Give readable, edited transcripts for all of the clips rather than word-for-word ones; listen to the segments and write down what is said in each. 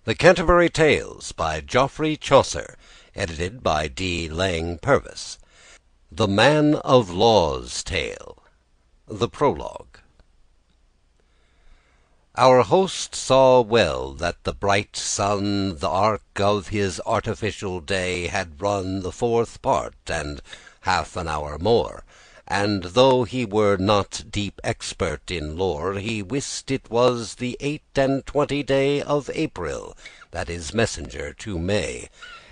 The Canterbury Tales by Geoffrey Chaucer, edited by D. Lang Purvis. The Man of Law's Tale. The Prologue. Our host saw well that the bright sun, the arc of his artificial day, had run the fourth part, and half an hour more; and though he were not deep expert in lore, he wist it was the 28 day of April, that is messenger to May,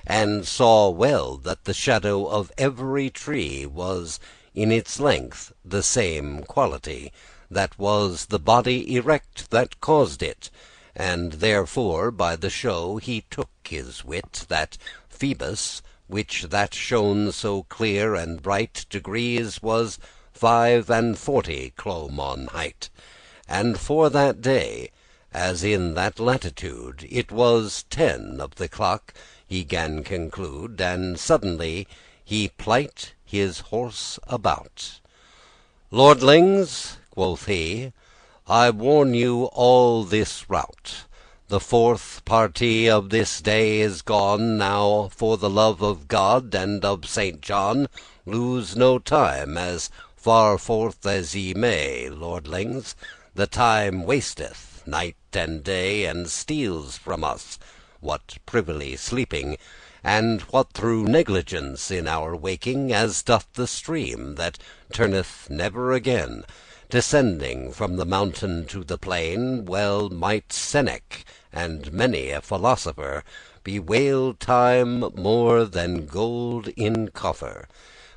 and saw well that the shadow of every tree was in its length the same quality, that was the body erect that caused it, and therefore by the show he took his wit, that Phoebus, which that shone so clear and bright, degrees was 45 clome on height, and for that day, as in that latitude, it was 10 of the clock, he gan conclude, and suddenly he plight his horse about. "Lordlings," quoth he, "I warn you all this rout. The fourth party of this day is gone. Now, for the love of God and of Saint John, lose no time, as far forth as ye may, lordlings. The time wasteth night and day, and steals from us what privily sleeping, and what through negligence in our waking, as doth the stream, that turneth never again, descending from the mountain to the plain. Well might Seneca and many a philosopher bewail time more than gold in coffer.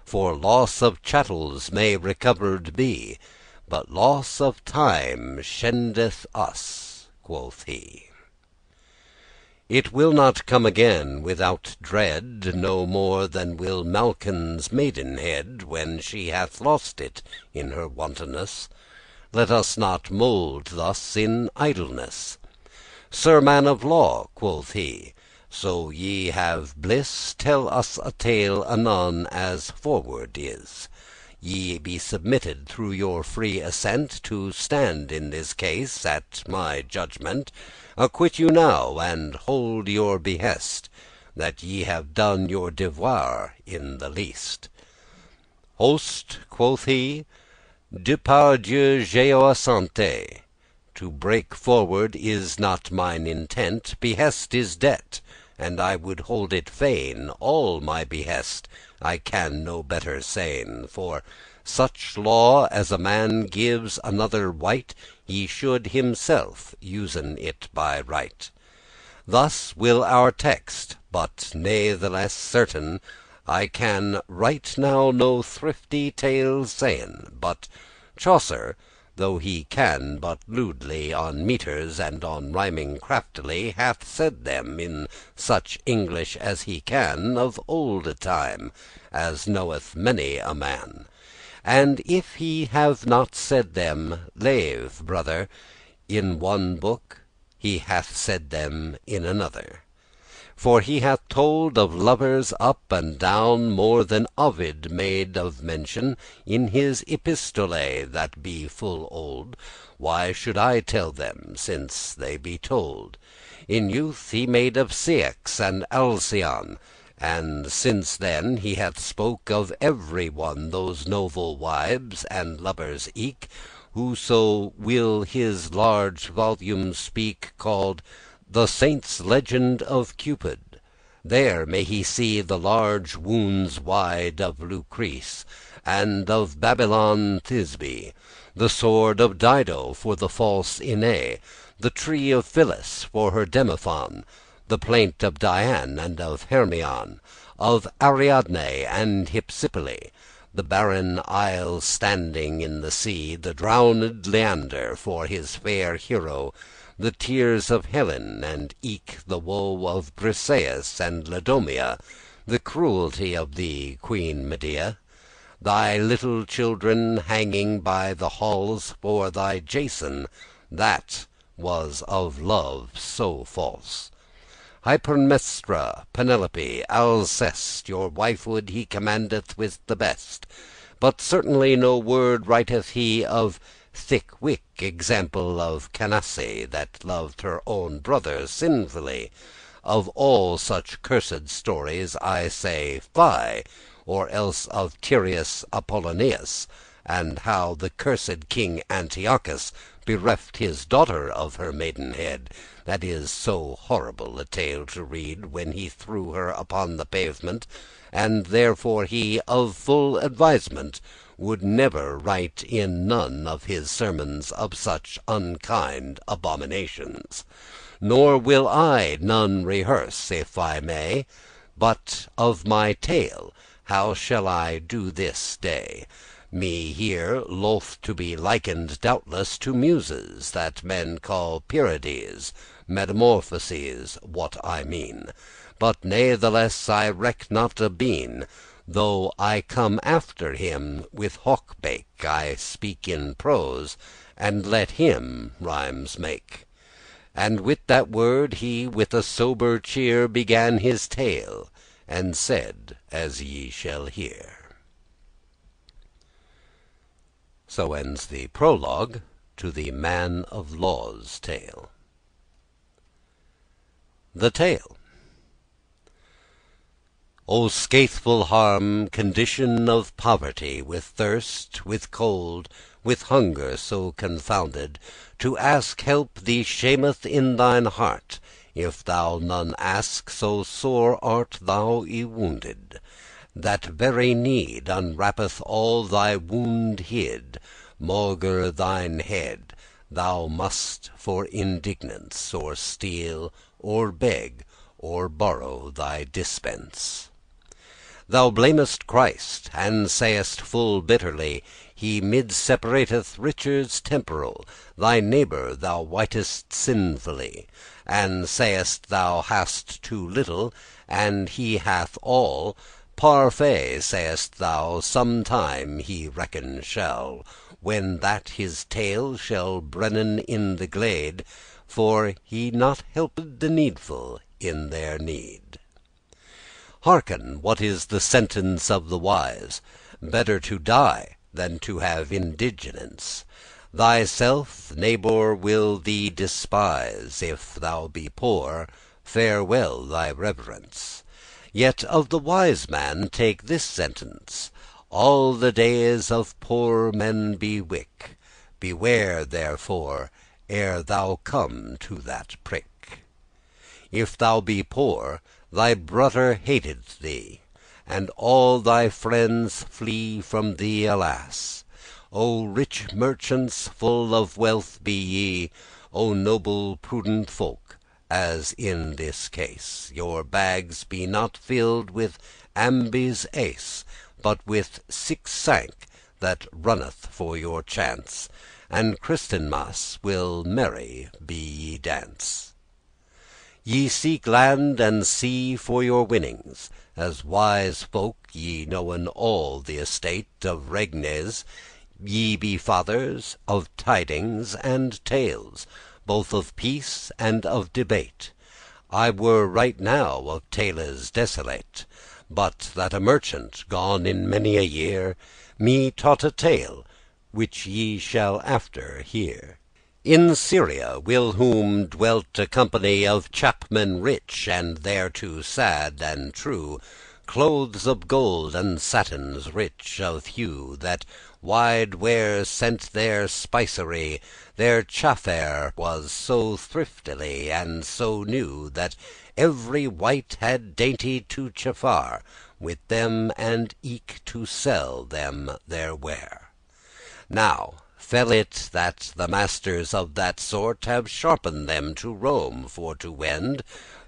For loss of chattels may recovered be, but loss of time shendeth us," quoth he. "It will not come again without dread, no more than will Malkin's maidenhead, when she hath lost it in her wantonness. Let us not mould thus in idleness. Sir man of law," quoth he, "so ye have bliss, tell us a tale anon as forward is. Ye be submitted through your free assent to stand in this case at my judgement. Acquit you now, and hold your behest, that ye have done your devoir in the least." "Host," quoth he, "de par Dieu jouissante, to break forward is not mine intent. Behest is debt, and I would hold it fain. All my behest I can no better sayn. For such law as a man gives another wight, he should himself usen it by right. Thus will our text, but natheless certain I can right now no thrifty tale sayn. But Chaucer, though he can but lewdly on meters and on rhyming craftily, hath said them in such English as he can, of olde time, as knoweth many a man. And if he have not said them, leve* brother, in one book, he hath said them in another. For he hath told of lovers up and down more than Ovid made of mention in his epistolae, that be full old. Why should I tell them, since they be told? In youth he made of Ceyx and Alcyone, and since then he hath spoke of every one those noble wives and lovers eke. Whoso will his large volume speak, called The Saint's Legend of Cupid, there may he see the large wounds wide of Lucrece, and of Babylon Thisbe, the sword of Dido for the false Aeneas, the tree of Phyllis for her Demophon, the plaint of Dian and of Hermione, of Ariadne and Hypsipyle, the barren isle standing in the sea, the drowned Leander for his fair hero, the tears of Helen, and eke the woe of Briseis and Ladomia, the cruelty of thee, Queen Medea, thy little children hanging by the halls for thy Jason, that was of love so false. Hypermnestra, Penelope, Alceste, your wifehood he commandeth with the best. But certainly no word writeth he of thick wick example of Canacee, that loved her own brother sinfully. Of all such cursed stories I say fie, or else of Tyrius Apollonius, and how the cursed King Antiochus bereft his daughter of her maidenhead. That is so horrible a tale to read, when he threw her upon the pavement, and therefore he of full advisement would never write in none of his sermons of such unkind abominations. Nor will I none rehearse, if I may. But of my tale how shall I do this day? Me here loth to be likened doubtless to muses, that men call Pyrades, metamorphoses, what I mean. But natheless I reck not a bean, though I come after him with hawkbake. I speak in prose, and let him rhymes make. And with that word he with a sober cheer began his tale, and said as ye shall hear. So ends the prologue to the Man of Law's tale. The tale. O scatheful harm, condition of poverty, with thirst, with cold, with hunger so confounded, to ask help thee shameth in thine heart. If thou none ask, so sore art thou y-wounded. That very need unwrappeth all thy wound hid. Maugre thine head, thou must for indignance, or steal, or beg, or borrow thy dispense. Thou blamest Christ, and sayest full bitterly, he mid-separateth riches temporal. Thy neighbour thou witest sinfully, and sayest thou hast too little, and he hath all. Parfait, sayest thou, sometime he reckon shall, when that his tale shall brennen in the glade, for he not helped the needful in their need. Hearken what is the sentence of the wise: better to die than to have indigence. Thyself neighbour will thee despise. If thou be poor, farewell thy reverence. Yet of the wise man take this sentence: all the days of poor men be wick. Beware therefore ere thou come to that prick. If thou be poor, thy brother hateth thee, and all thy friends flee from thee, alas. O rich merchants, full of wealth be ye, O noble prudent folk, as in this case. Your bags be not filled with ambis ace, but with six sank that runneth for your chance, and Christenmass will merry be ye dance. Ye seek land and sea for your winnings, as wise folk, ye knowen all the estate of regnes. Ye be fathers of tidings and tales, both of peace and of debate. I were right now of tales desolate, but that a merchant, gone in many a year, me taught a tale, which ye shall after hear. In Syria whilom dwelt a company of chapmen rich, and thereto sad and true, clothes of gold and satins rich of hue, that wide were sent their spicery. Their chaffare was so thriftily and so new, that every wight had dainty to chaffar with them, and eke to sell them their ware. Now fell it that the masters of that sort have sharpened them to Rome for to wend,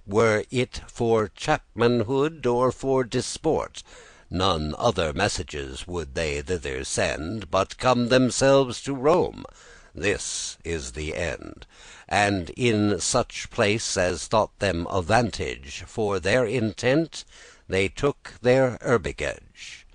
were it for chapmanhood or for disport. None other messages would they thither send, but come themselves to Rome. This is the end. And in such place as thought them avantage, for their intent they took their herbergage.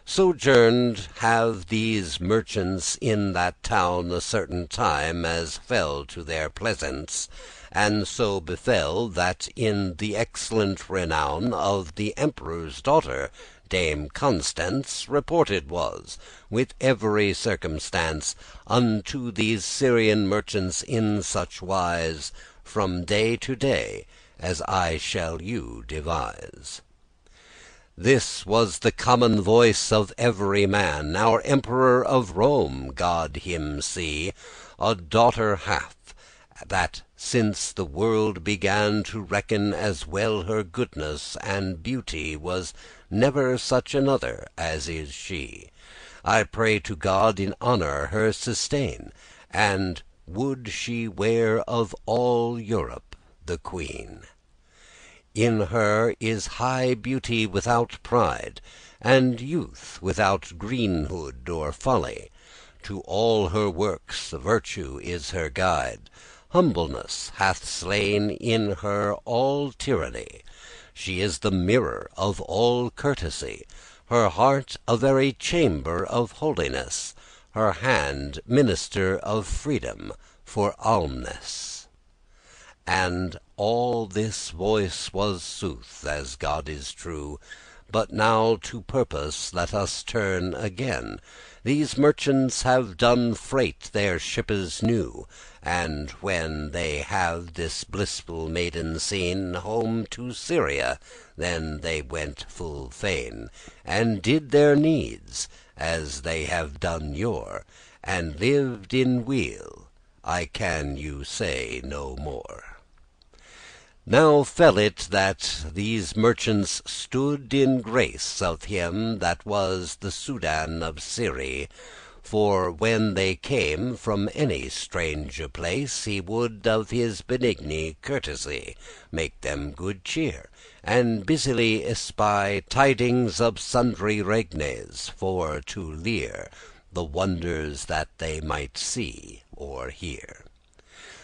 Sojourned have these merchants in that town a certain time, as fell to their pleasance. And so befell, that in the excellent renown of the emperor's daughter Dame Constance reported was, with every circumstance, unto these Syrian merchants in such wise, from day to day, as I shall you devise. This was the common voice of every man. Our Emperor of Rome, God him see, a daughter hath, that since the world began to reckon, as well her goodness and beauty, was never such another as is she. I pray to God in honour her sustain, and would she were of all Europe the queen. In her is high beauty without pride, and youth without greenhood or folly. To all her works virtue is her guide. Humbleness hath slain in her all tyranny. She is the mirror of all courtesy, her heart a very chamber of holiness, her hand minister of freedom for almness. And all this voice was sooth, as God is true. But now to purpose let us turn again. These merchants have done freight their shippes new, and when they have this blissful maiden seen home to Syria, then they went full fain, and did their needs, as they have done yore, and lived in weal. I can you say no more. Now fell it that these merchants stood in grace of him that was the Soudan of Syrie. For when they came from any strange place, he would of his benigne courtesy make them good cheer, and busily espy tidings of sundry regnes, for to lear the wonders that they might see or hear.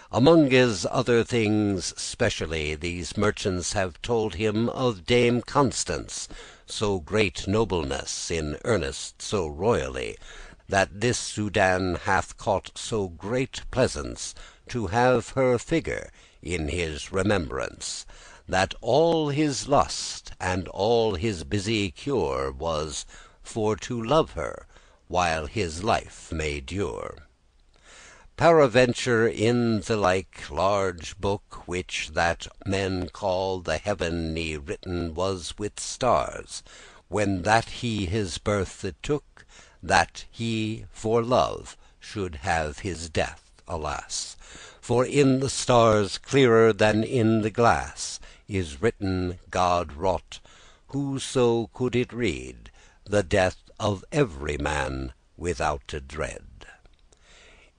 Amonges other things specially, these merchants have told him of Dame Constance, so great nobleness, in earnest so royally, that this Soudan hath caught so great pleasance to have her figure in his remembrance, that all his lust and all his busy cure was for to love her while his life may dure. Paraventure in the like large book, which that men call the heaven y written was with stars, when that he his birth took, that he for love should have his death, alas. For in the stars, clearer than in the glass, is written, God wrought, whoso could it read, the death of every man withoute dread.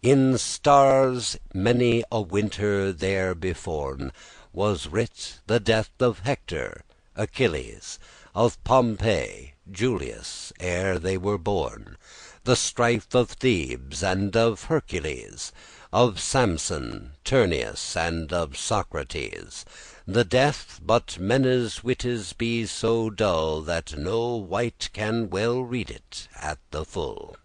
In stars many a winter there beforn was writ the death of Hector, Achilles, of Pompey, Julius, ere they were born, the strife of Thebes and of Hercules, of Samson, Turnus, and of Socrates, the death, but mennes wittes be so dull, that no wight can well read it at the full.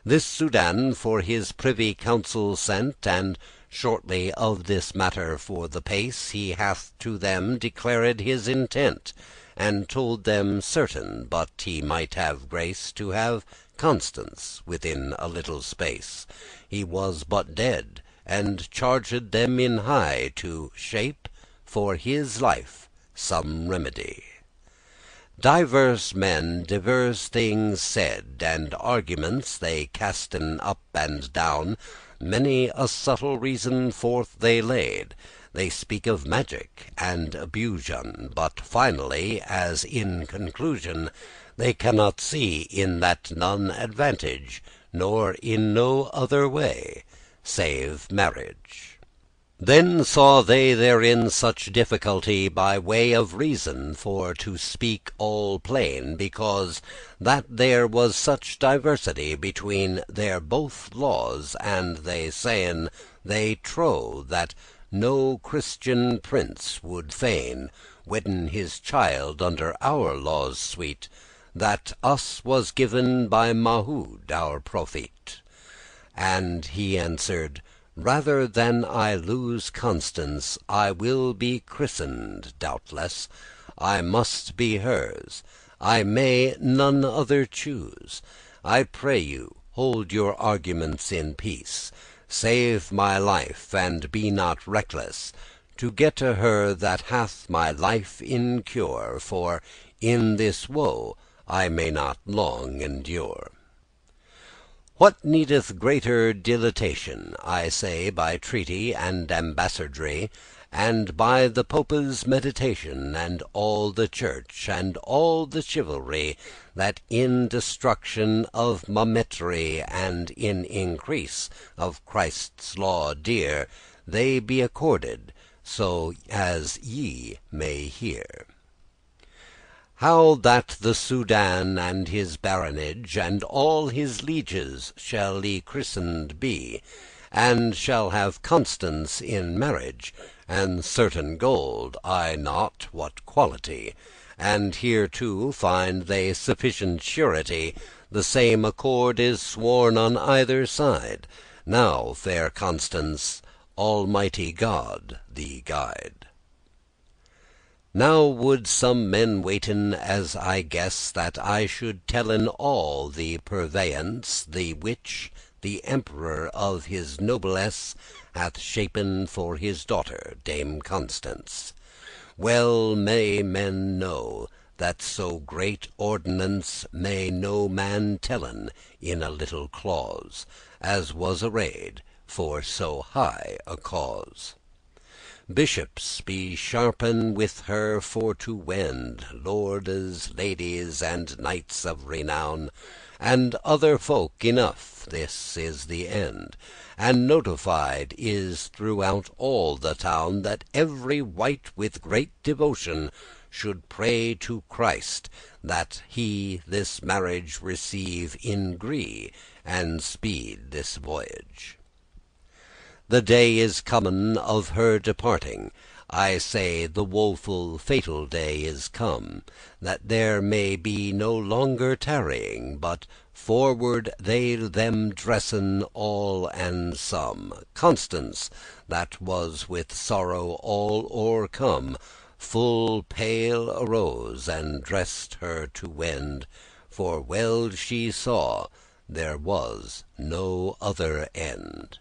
This Soudan for his privy council sent, and shortly of this matter for the pace he hath to them declared his intent, and told them certain but he might have grace to have Constance within a little space. He was but dead, and charged them in high to shape for his life some remedy. Divers men divers things said, and arguments they casten up and down. Many a subtle reason forth they laid. They speak of magic and ablusion, but finally, as in conclusion, they cannot see in that none advantage, nor in no other way, save marriage. Then saw they therein such difficulty by way of reason, for to speak all plain, because that there was such diversity between their both laws, and they sayen they trow that no Christian prince would fain wedden his child under our laws sweet, that us was given by Mahood our prophet. And he answered, rather than I lose Constance, I will be christened doubteless. I must be hers. I may none other choose. I pray you, hold your arguments in peace. Save my life, and be not reckless to gette her that hath my life in cure, for in this woe I may not long endure. What needeth greater dilatation? I say by treaty and ambassadry, and by the Pope's meditation, and all the church, and all the chivalry, that in destruction of Mametry, and in increase of Christ's law dear, they be accorded, so as ye may hear. How that the Soudan and his baronage, and all his lieges, shall y christened be, and shall have Constance in marriage, and certain gold, I not what quality, and hereto find they sufficient surety, the same accord is sworn on either side. Now, fair Constance, Almighty God thee guide. Now would some men weten, as I guess, That I should tellen all the purveyance The which the emperor of his noblesse Hath shapen for his daughter Dame Constance. Well may men know that so great ordinance May no man tellen in a little clause, As was arrayed for so high a cause. Bishops be sharpen with her for to wend, Lordes, ladies, and knights of renown, And other folk enough. This is the end. And notified is throughout all the town, That every wight with great devotion Should pray to Christ that he this marriage receive in gree, and speed this voyage. The day is comen of her departing. I say the woful fatal day is come, That there may be no longer tarrying, But forward they them dressen all and some. Constance, that was with sorrow all o'ercome, Full pale arose, and dressed her to wend, For well she saw there was no other end.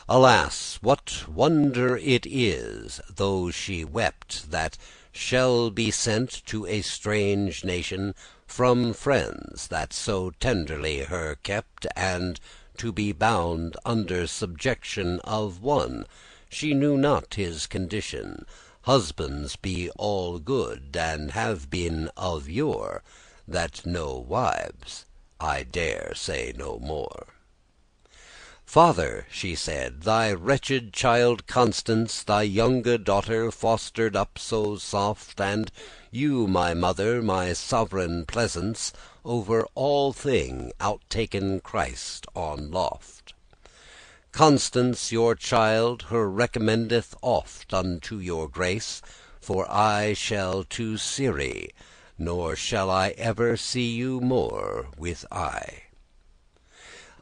Alas, what wonder it is, though she wept, That shall be sent to a strange nation From friends that so tenderly her kept, And to be bound under subjection of one She knew not his condition. Husbands be all good, and have been of yore, That know wives. I dare say no more. Father, she said, thy wretched child Constance, Thy younge daughter, fostered up so soft, And you, my mother, my sov'reign pleasance, Over all thing outtaken Christ on loft. Constance your child her recommendeth oft Unto your grace, for I shall to Syrie, Nor shall I ever see you more with eye.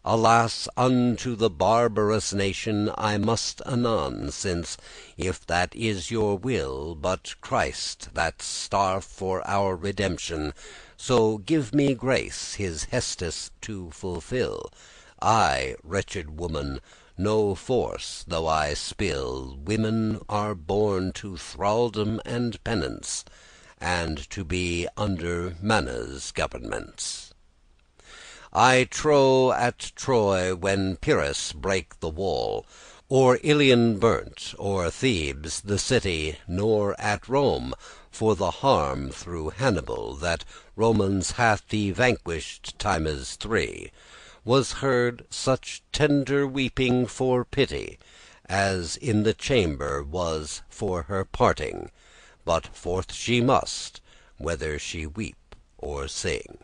Alas, unto the barbarous nation I must anon, since if that is your will, But Christ that starf for our redemption, So give me grace his hestes to fulfill. I, wretched woman, no force though I spill. Women are born to thraldom and penance, And to be under manne's governments. I trow at Troy, when Pyrrhus brake the wall, Or Ilion burnt, or Thebes the city, Nor at Rome, for the harm through Hannibal, That Romans hath y vanquished times three, Was heard such tender weeping for pity, As in the chamber was for her parting, But forth she must, whether she weep or sing.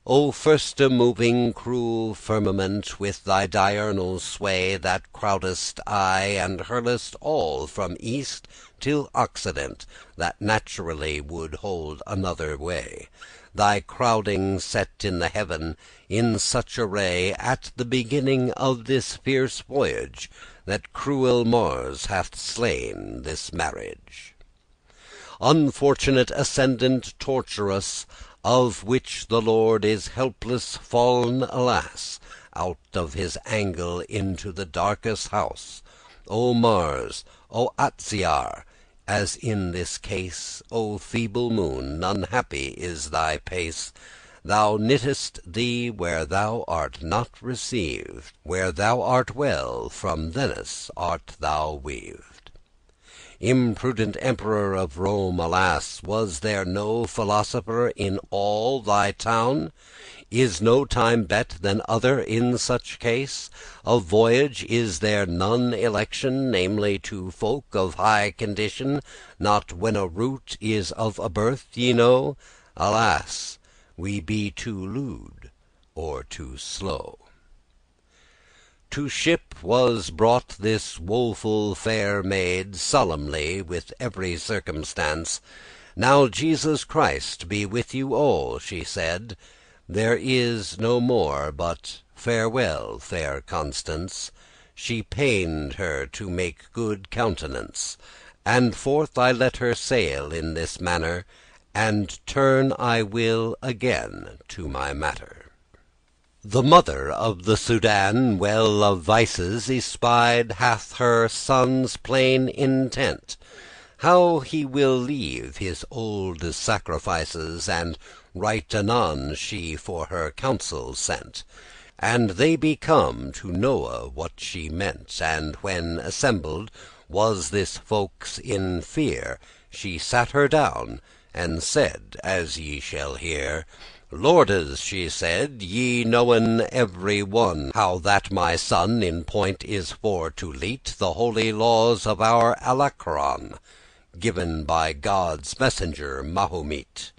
O firste moving cruel firmament, With thy diurnal sway, That crowdest aye, and hurlest all From east till occident, That naturally would hold another way, Thy crowding set in the heaven in such array, At the beginning of this fierce voyage, That cruel Mars hath slain this marriage. Unfortunate ascendant tortuous, of which the Lord is helpless fallen, alas, out of his angle into the darkest house. O Mars, O Atziar, as in this case, O feeble moon, unhappy is thy pace. Thou knittest thee where thou art not received, where thou art well, from thence art thou weaved. Imprudent Emperor of Rome, alas, was there no philosopher in all thy town? Is no time bet than other in such case? Of voyage is there none election, namely to folk of high condition, not when a route is of a birth ye know? Alas, we be too lewed or too slow. To ship was brought this woeful fair maid, solemnly with every circumstance. "Now Jesus Christ be with you all," she said. "There is no more, but farewell, fair Constance." She pained her to make good countenance, and forth I let her sail in this manner, and turn I will again to my matter. The mother of the Soudan, well of vices y-spied, hath her sonne's plain intent, how he will leave his olde sacrifices, and right anon she for her counsel sent. And they be come to knowe what she meant, and when assembled was this folks in fear, she sat her down, and said, as ye shall hear. "Lordes," she said, "ye knowen every one how that my son in point is for to lete* *follow the holy laws of our Alacron, given by Godde's messenger Mahomet.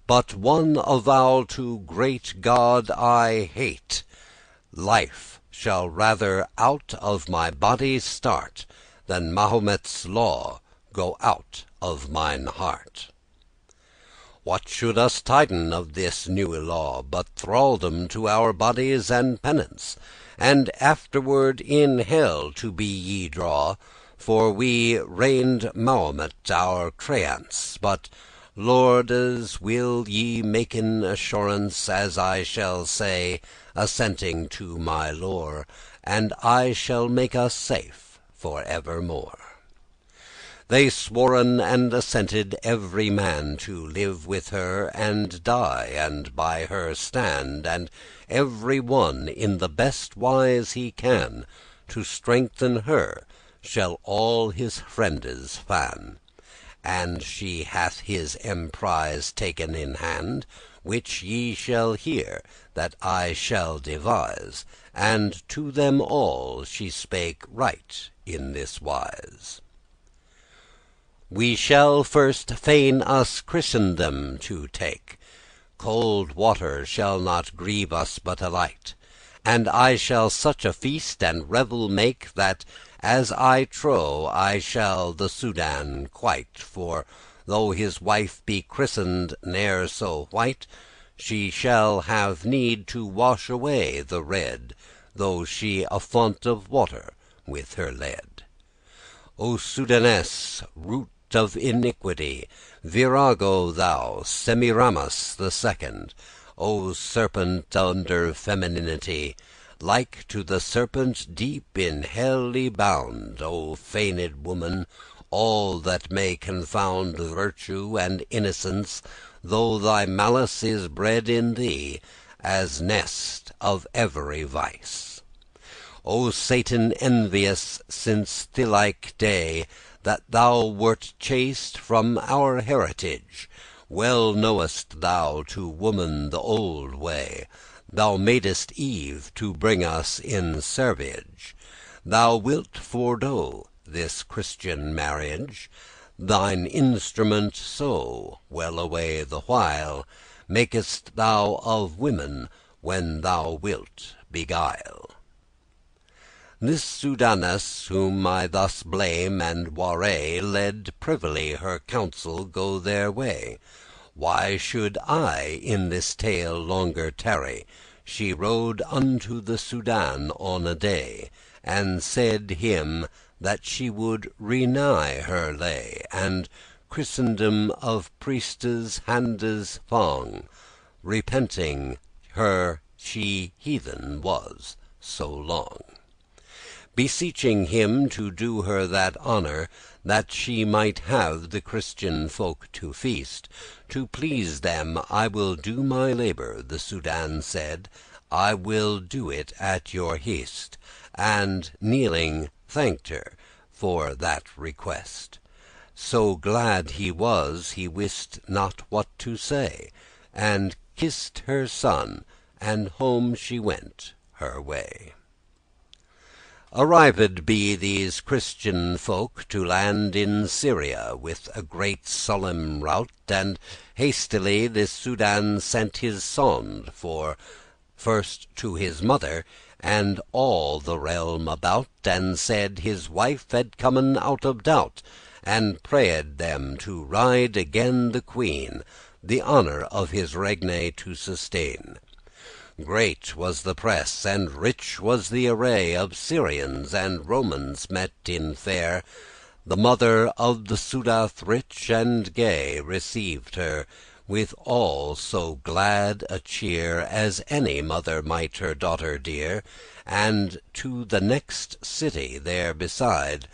But one avow to great God I hate; Life shall rather out of my body start, Than Mahomet's law go out of mine heart." What should us tiden* of this newe law, *tell But thraldom to our bodies and penance, And afterward in hell to be ye draw? For we reigned Mahomet our creance. But, lordes, will ye maken assurance, As I shall say, assenting to my lore, And I shall make us safe for evermore. They sworen and assented every man To live with her and die, and by her stand, And every one in the best wise he can, To strengthen her, shall all his friendes fan. And she hath his emprise taken in hand, Which ye shall hear that I shall devise, And to them all she spake right in this wise. "We shall first fain us Christendom to take; Cold water shall not grieve us but a light; And I shall such a feast and revel make, That, as I trow, I shall the Soudan quite: For, though his wife be christened ne'er so white, She shall have need to wash away the red, Though she a fount of water with her lead. O Soudaness, root of iniquity, Virago thou, Semiramis the second, O serpent under femininity, Like to the serpent deep in hell y bound, O feigned woman, all that may confound Virtue and innocence, though thy malice Is bred in thee, as nest of every vice. O Satan envious, since thilike day That thou wert chased from our heritage, Well knowest thou to woman the olde way, Thou madest Eve to bring us in servage; Thou wilt fordo this Christian marriage, Thine instrument so, well away the while, Makest thou of women when thou wilt beguile. This Soudaness, whom I thus blame and warray, Let privily her counsel go their way. Why should I in this tale longer tarry? She rode unto the Soudan on a day, And said him that she would renigh her lay, And Christendom of priestes handes fong, repenting her she heathen was so long, beseeching him to do her that honour, that she might have the Christian folk to feast. To please them I will do my labour, the Soudan said, I will do it at your haste, and kneeling thanked her for that request. So glad he was, he wist not what to say, and kissed her son, and home she went her way. Arrived be these Christian folk to land in Syria with a great solemn rout, and hastily this Soudan sent his sonde for first to his mother, and all the realm about, and said his wife had comen out of doubt, and prayed them to ride again the queen, the honour of his regne to sustain. Great was the press, and rich was the array Of Syrians and Romans met in fair. The mother of the Soudath rich and gay Received her with all so glad a cheer As any mother might her daughter dear. And to the next city there beside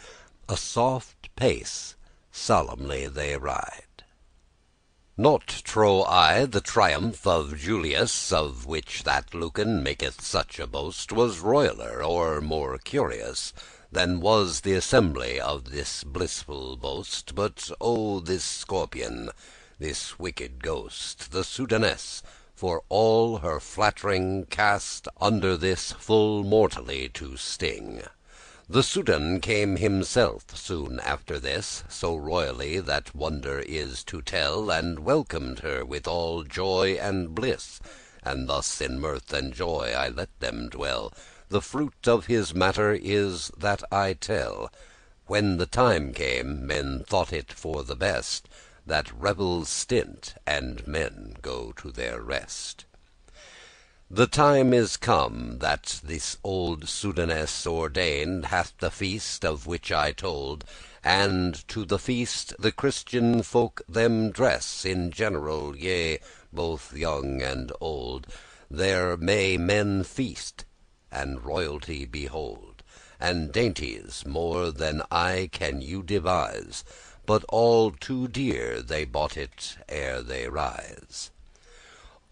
A soft pace solemnly they ride. Not trow I the triumph of Julius, Of which that Lucan maketh such a boast, Was royaler or more curious Than was the assembly of this blissful boast. But oh, this scorpion, this wicked ghost, The Soudaness, for all her flattering cast, Under this full mortally to sting. The Soudan came himself soon after this, So royally that wonder is to tell, And welcomed her with all joy and bliss, And thus in mirth and joy I let them dwell. The fruit of his matter is that I tell. When the time came, men thought it for the best That revels stint, and men go to their rest. The time is come that this old Soudaness ordained Hath the feast of which I told, and to the feast The Christian folk them dress in general, yea, both young and old. There may men feast, and royalty behold, And dainties more than eye can you devise, But all too dear they bought it ere they rise.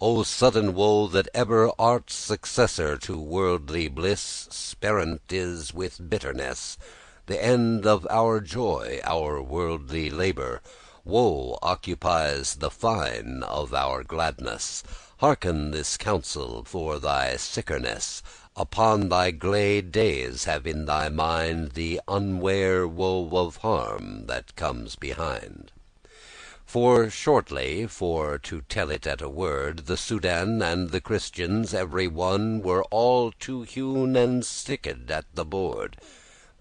O sudden woe that ever art's successor To worldly bliss sperrent is with bitterness, The end of our joy, our worldly labour. Woe occupies the fine of our gladness. Hearken this counsel for thy sickerness. Upon thy glad days have in thy mind The unware woe of harm that comes behind. For shortly, for to tell it at a word, The Soudan and the Christians every one Were all to hewn and sticked at the board.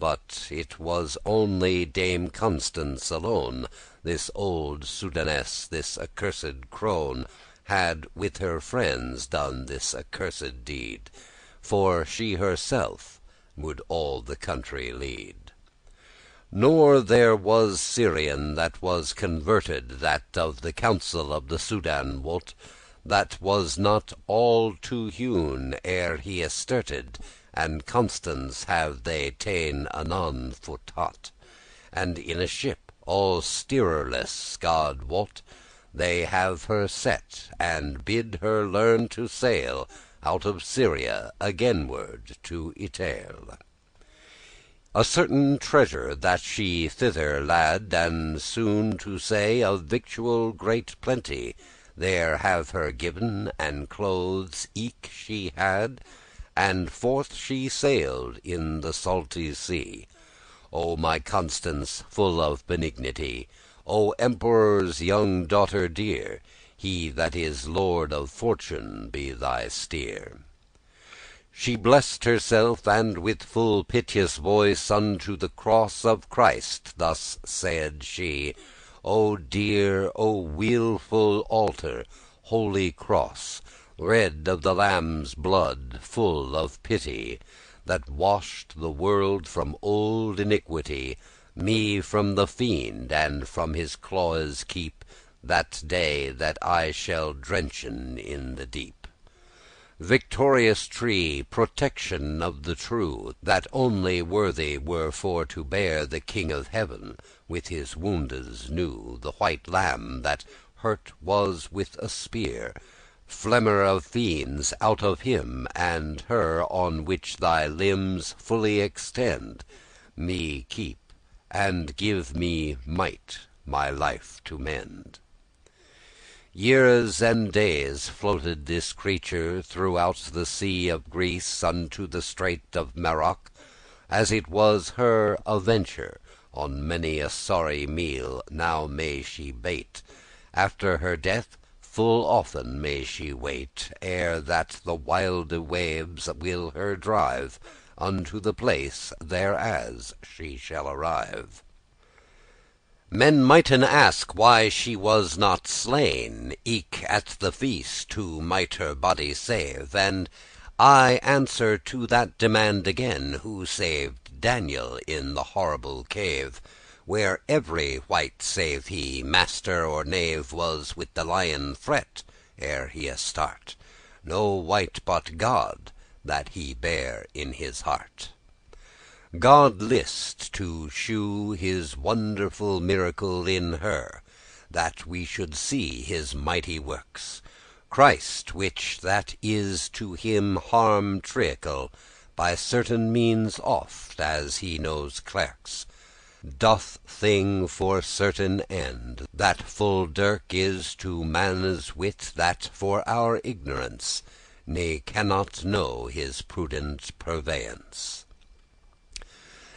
But it was only Dame Constance alone, This old Soudaness, this accursed crone, Had with her friends done this accursed deed, For she herself would all the country lead. Nor there was Syrian that was converted, That of the counsel of the Soudan wot, That was not all to hewn ere he asterted, And Constance have they ta'en anon foot hot, And in a ship all steererless, God wot, They have her set, and bid her learn to sail Out of Syria againward to Italy. A certain treasure that she thither lad, And soon to say of victual great plenty, There have her given, and clothes eke she had, And forth she sailed in the salty sea. O my Constance, full of benignity, O emperor's young daughter dear, He that is lord of fortune be thy steer. She blessed herself, and with full piteous voice Unto the cross of Christ thus said she: O dear, O wealful altar, holy cross, Red of the Lamb's blood, full of pity, That washed the world from old iniquity, Me from the fiend and from his claws keep, that day that I shall drenchen in the deep. Victorious tree, protection of the true, That only worthy were for to bear The King of Heaven, with his woundes new, The white lamb that hurt was with a spear, Flemmer of fiends out of him and her, On which thy limbs fully extend, me keep, And give me might my life to mend. Years and days floated this creature Throughout the sea of Greece Unto the strait of Maroc, As it was her aventure. On many a sorry meal now may she bate; After her death full often may she wait, Ere that the wilde waves will her drive Unto the place thereas she shall arrive. Men mighten ask why she was not slain Eke at the feast, who might her body save; And I answer to that demand again, Who saved Daniel in the horrible cave, Where every wight save he, master or knave, Was with the lion threat ere he astart; No wight but God that he bare in his heart. God list to shew his wonderful miracle in her, that we should see his mighty works. Christ, which that is to him harm trickle, By certain means oft, as he knows clerks, Doth thing for certain end, that full dirk* Is to manne's wit, that for our ignorance Ne cannot know his prudent purveyance.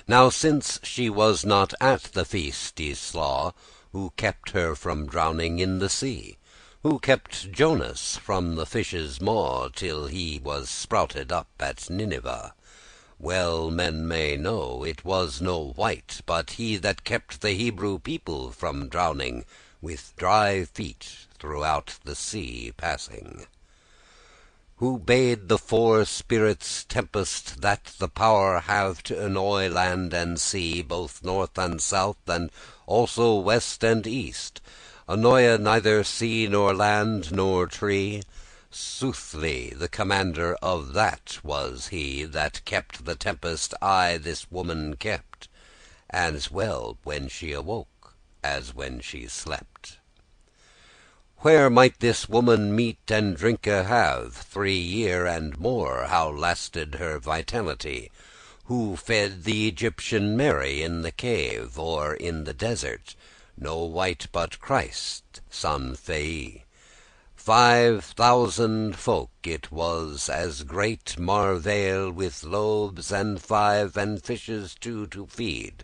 Now since she was not at the feast y slaw, Who kept her from drowning in the sea? Who kept Jonas from the fishe's maw, Till he was sprouted up at Nineveh? Well men may know it was no wight, But he that kept the Hebrew people From drowning, with dry feet throughout the sea passing. Who bade the four spirits tempest that the power have to annoy land and sea, Both north and south, and also west and east, Annoye neither sea nor land nor tree. Soothly the commander of that was he That kept the tempest aye this woman kept, As well when she awoke as when she slept. Where might this woman meat and drinke have 3 year and more, how lasted her vitality? Who fed the Egyptian Mary in the cave, Or in the desert? No wight but Christ son fei. 5,000 folk it was as great marvail, With loaves and 5, and fishes two to feed.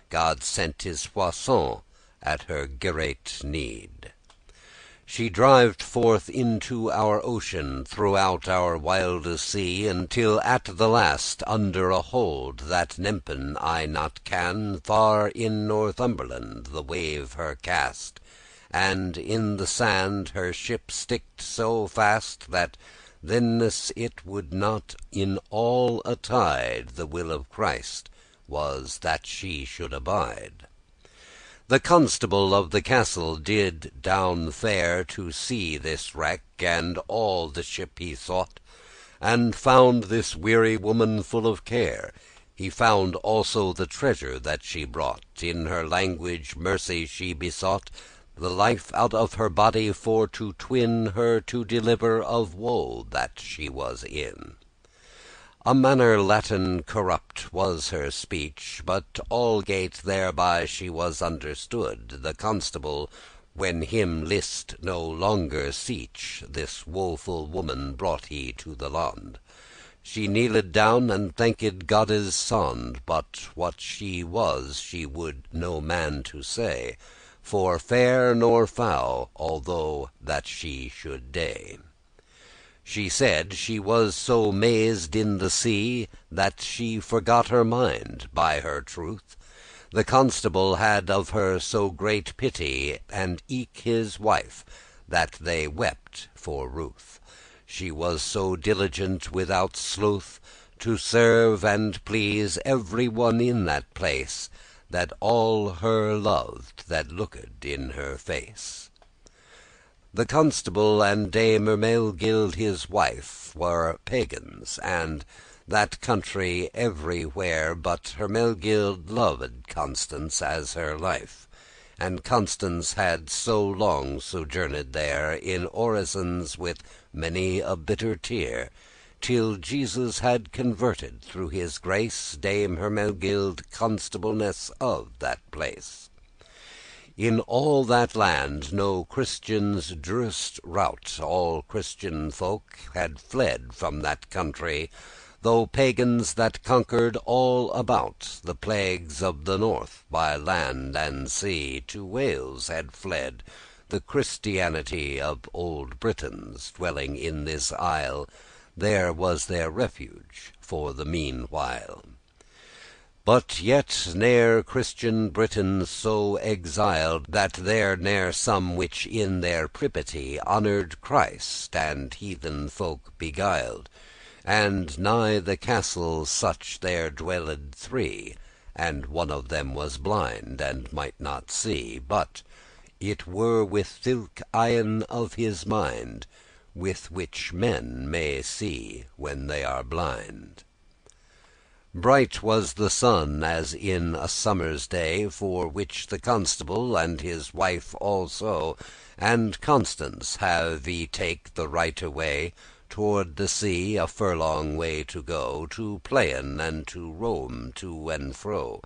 God sent his poisson at her great need. She drived forth into our ocean, Throughout our wilde sea, Until at the last under a hold, That nempen I not can, Far in Northumberland the wave her cast, And in the sand her ship sticked so fast, That thennes it would not in all a tide The will of Christ was that she should abide. The constable of the castle did down fare To see this wreck, and all the ship he sought, And found this weary woman full of care. He found also the treasure that she brought. In her language mercy she besought The life out of her body for to twin Her to deliver of woe that she was in. A manner Latin corrupt was her speech, But algate thereby she was understood. The constable, when him list no longer seech, This woeful woman brought he to the lond. She kneeled down and thanked Godde's sond, But what she was she would no man to say, For fair nor foul, although that she should dey. She said she was so mazed in the sea, That she forgot her mind, by her truth. The constable had of her so great pity, And eke his wife, that they wept for ruth. She was so diligent without sloth, To serve and please every one in that place, that all her loved that looked in her face. The constable and Dame Ermelgild his wife were pagans, and that country everywhere, but Hermelgild loved Constance as her life, and Constance had so long sojourned there in orisons with many a bitter tear, till Jesus had converted through his grace Dame Hermelgild constableness of that place. In all that land no Christians durst rout. All Christian folk had fled from that country, though pagans that conquered all about. The plagues of the north by land and sea to Wales had fled. The Christianity of old Britons dwelling in this isle, there was their refuge for the meanwhile. But yet ne'er Christian Britons so exiled, that there ne'er some which in their privity honoured Christ, and heathen folk beguiled. And nigh the castle such there dwelled three, and one of them was blind, and might not see, but it were with thilke eyen of his mind, with which men may see when they are blind. Bright was the sun, as in a summer's day, for which the constable and his wife also and Constance have y take the righte way toward the sea, a furlong way to go, to playen and to roam to and fro.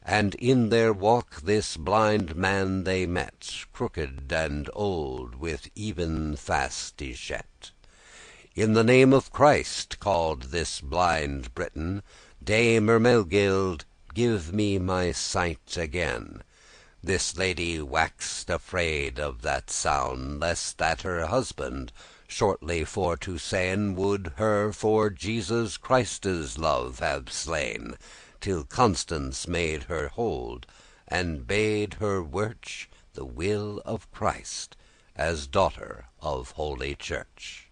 And in their walk this blind man they met, crooked and old, with even fast y shet. In the name of Christ, called this blind Briton, Dame Ermelgild, give me my sight again. This lady waxed afraid of that sound, lest that her husband shortly for to sayn would her for Jesus Christe's love have slain, till Constance made her hold, and bade her wirch* the will of Christ, as daughter of Holy Church.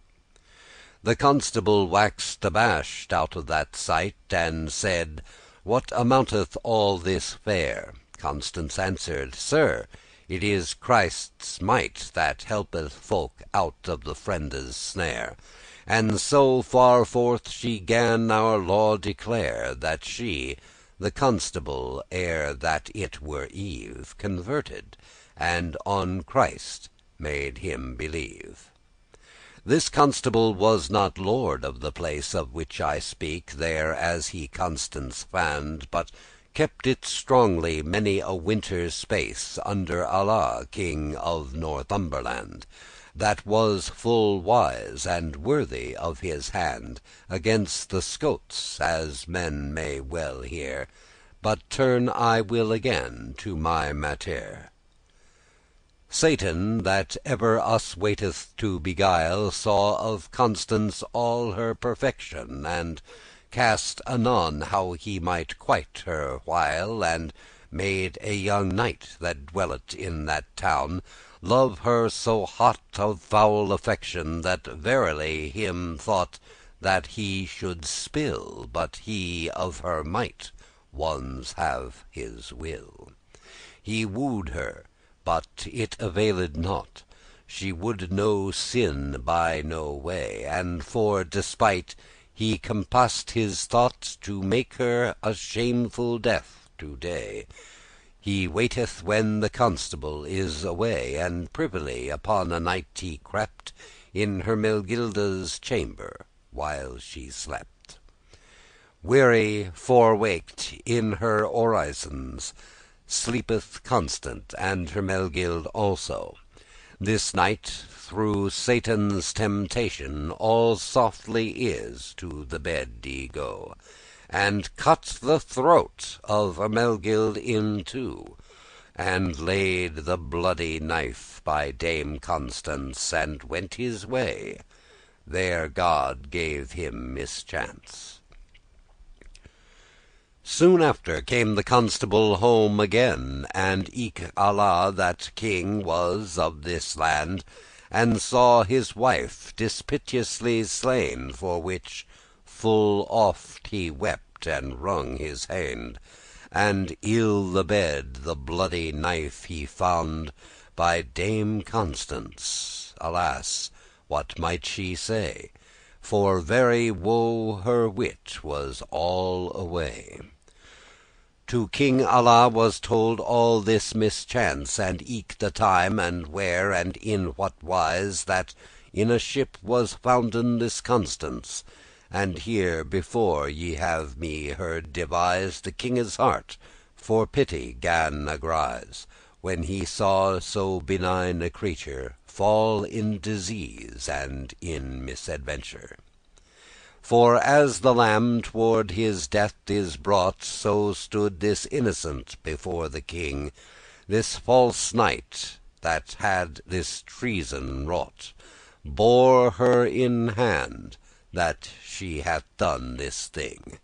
The constable waxed abashed out of that sight, and said, "What amounteth all this fare?" Constance answered, "Sir, it is Christe's might That helpeth folk out of the fiende's snare." And so far forth she gan our law declare, That she, the constable, ere that it were eve, Converted, and on Christ made him believe. This constable was not lord of the place Of which I speak, there as he Constance fand, But kept it strongly many a winter's space Under Alla, king of Northumberland, That was full wise and worthy of his hand Against the Scots, as men may well hear. But turn I will again to my mattere. Satan, that ever us waiteth to beguile, Saw of Constance all her perfection, And cast anon how he might quite her while, And made a young knight that dwellet in that town Love her so hot of foul affection, That verily him thought that he should spill, But he of her might ones have his will. He wooed her, but it availed not. She would no sin by no way, And for despite he compassed his thought To make her a shameful death to day. He waiteth when the constable is away, And privily upon a night he crept In Hermelgilda's chamber while she slept. Weary forewaked in her orisons Sleepeth Constance and Hermelgild also. This night through Satan's temptation All softly is to the bed y go, And cut the throat of Hermelgild in two, And laid the bloody knife by Dame Constance, And went his way. There God gave him mischance. Soon after came the constable home again, And eke Alla that king was of this land, And saw his wife dispiteously slain, For which full oft he wept and wrung his hand, And ill the bed, the bloody knife he found By Dame Constance. Alas, what might she say? For very woe her wit was all away. To King Alla was told all this mischance, And eke the time, and where, and in what wise That in a ship was founden this Constance. And here before ye have me heard devise, The kinge's heart for pity gan agrise, When he saw so benign a creature Fall in disease and in misadventure. For as the lamb toward his death is brought, So stood this innocent before the king, This false knight that had this treason wrought, Bore her in hand that she hath done this thing.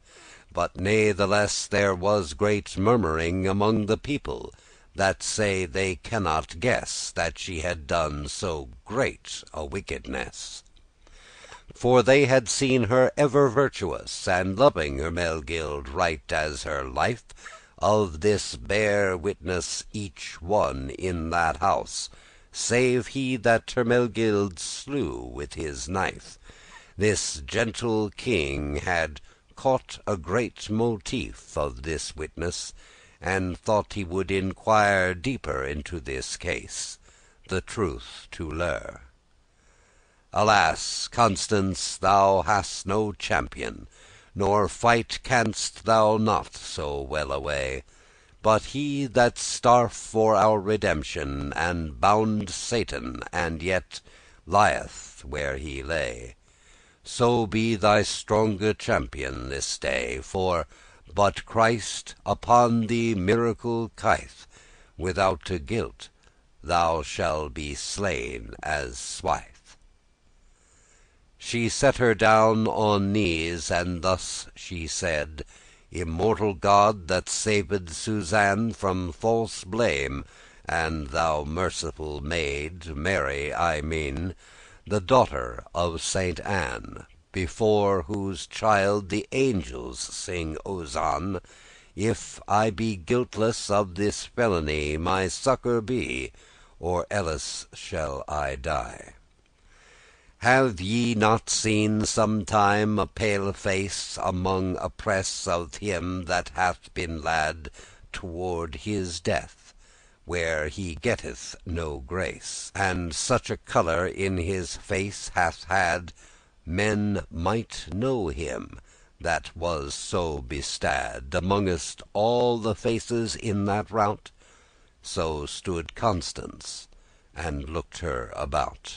But natheless there was great murmuring Among the people, that say they cannot guess That she had done so great a wickedness. For they had seen her ever virtuous, And loving Hermegild right as her life. Of this bare witness each one in that house, Save he that Hermegild slew with his knife. This gentle king had caught a great motif Of this witness, and thought he would inquire Deeper into this case, the truth to lere. Alas, Constance, thou hast no champion, Nor fight canst thou not so well away, But he that starf for our redemption, And bound Satan, and yet lieth where he lay. So be thy stronge champion this day, For but Christ upon thee miracle kyth, Withoute guilt thou shall be slain as swithe." She set her down on knees, and thus she said: "Immortal God, that saved Susanne From false blame, and thou merciful maid, Mary I mean, the daughter of Saint Anne, Before whose child the angels sing Hosanna, If I be guiltless of this felony, My succour be, or elles shall I die. Have ye not seen sometime a pale face Among a press of him that hath been lad Toward his death, where he getteth no grace, And such a colour in his face hath had, Men might know him that was so bestad Amongest all the faces in that rout? So stood Constance, and looked her about.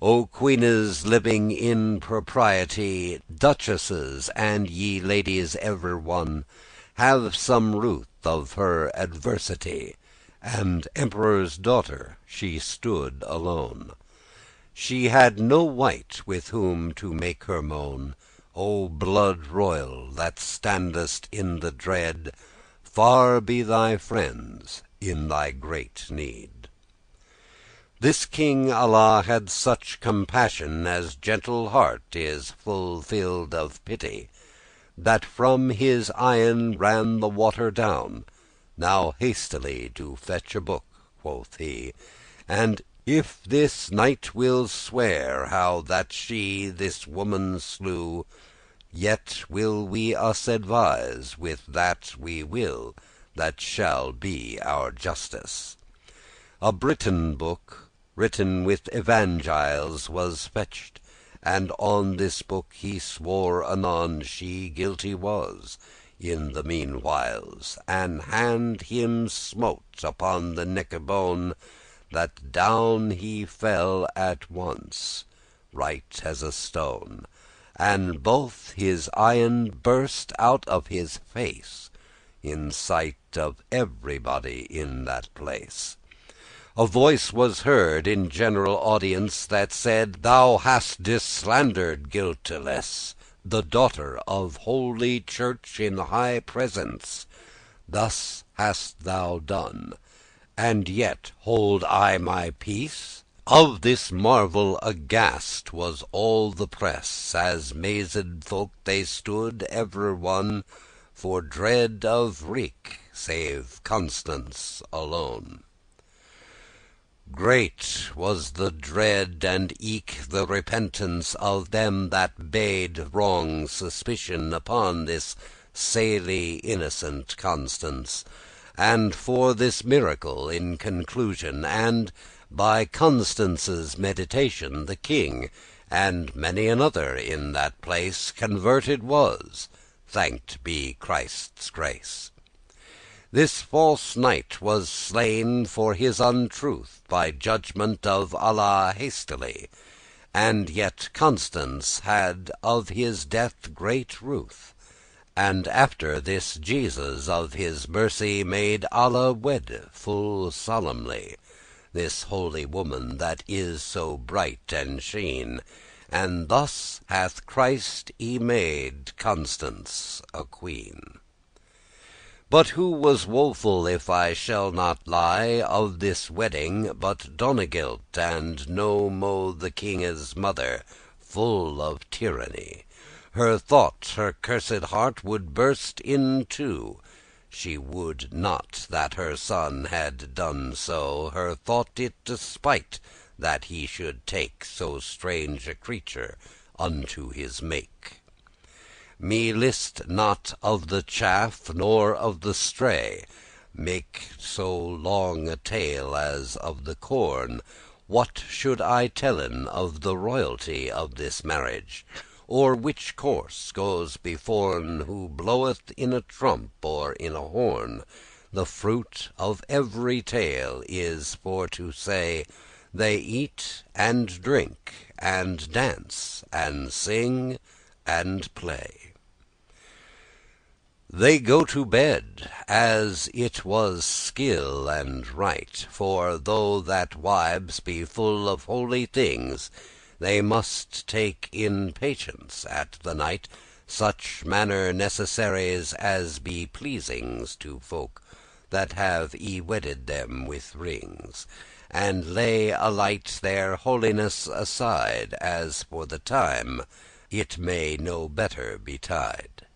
O queenes living in propriety, Duchesses, and ye ladies every one, Have some ruth of her adversity, And emperor's daughter she stood alone. She had no wight with whom to make her moan. O blood royal, that standest in the dread, Far be thy friends in thy great need." This King Alla had such compassion, As gentle heart is full filled of pity, That from his eyen ran the water down. "Now hastily do fetch a book," quoth he, "And if this knight will swear how that she This woman slew, yet will we us advise With that we will that shall be our justice." A Briton book, written with evangiles, Was fetched, and on this book he swore anon She guilty was in the meanwhiles, And hand him smote upon the necke bone, That down he fell at once, right as a stone, And both his eyen burst out of his face, In sight of everybody in that place. A voice was heard in general audience, That said, "Thou hast disslander'd guilteless The daughter of Holy Church in high presence. Thus hast thou done, and yet hold I my peace?" Of this marvel aghast was all the press, As mazed folk they stood every one. for dread of wreak, save Constance alone. Great was the dread and eke the repentance of them that bade wrong suspicion upon this saily innocent Constance, and for this miracle in conclusion, and by Constance's meditation the king, and many another in that place, converted was, thanked be Christe's grace. This false knight was slain for his untruth by judgment of Allah hastily, and yet Constance had of his death great ruth. And after this Jesus of his mercy made Allah wed full solemnly this holy woman that is so bright and sheen, and thus hath Christ y made Constance a queen. But who was woful, if I shall not lie, of this wedding, but Donegild, and no mo the kinge's mother, full of tyranny. Her thought, her cursed heart would burst in two. She would not that her son had done so. Her thought it despite that he should take so strange a creature unto his make. Me list not of the chaff nor of the stray, make so long a tale as of the corn. What should I tellen of the royalty of this marriage? Or which course goes beforn, who bloweth in a trump or in a horn? The fruit of every tale is for to say, they eat and drink and dance and sing and play. They go to bed, as it was skill and right; for though that wives be full of holy things, they must take in patience at the night such manner necessaries as be pleasings to folk that have y wedded them with rings, and lay alight their holiness aside, as for the time it may no better betide.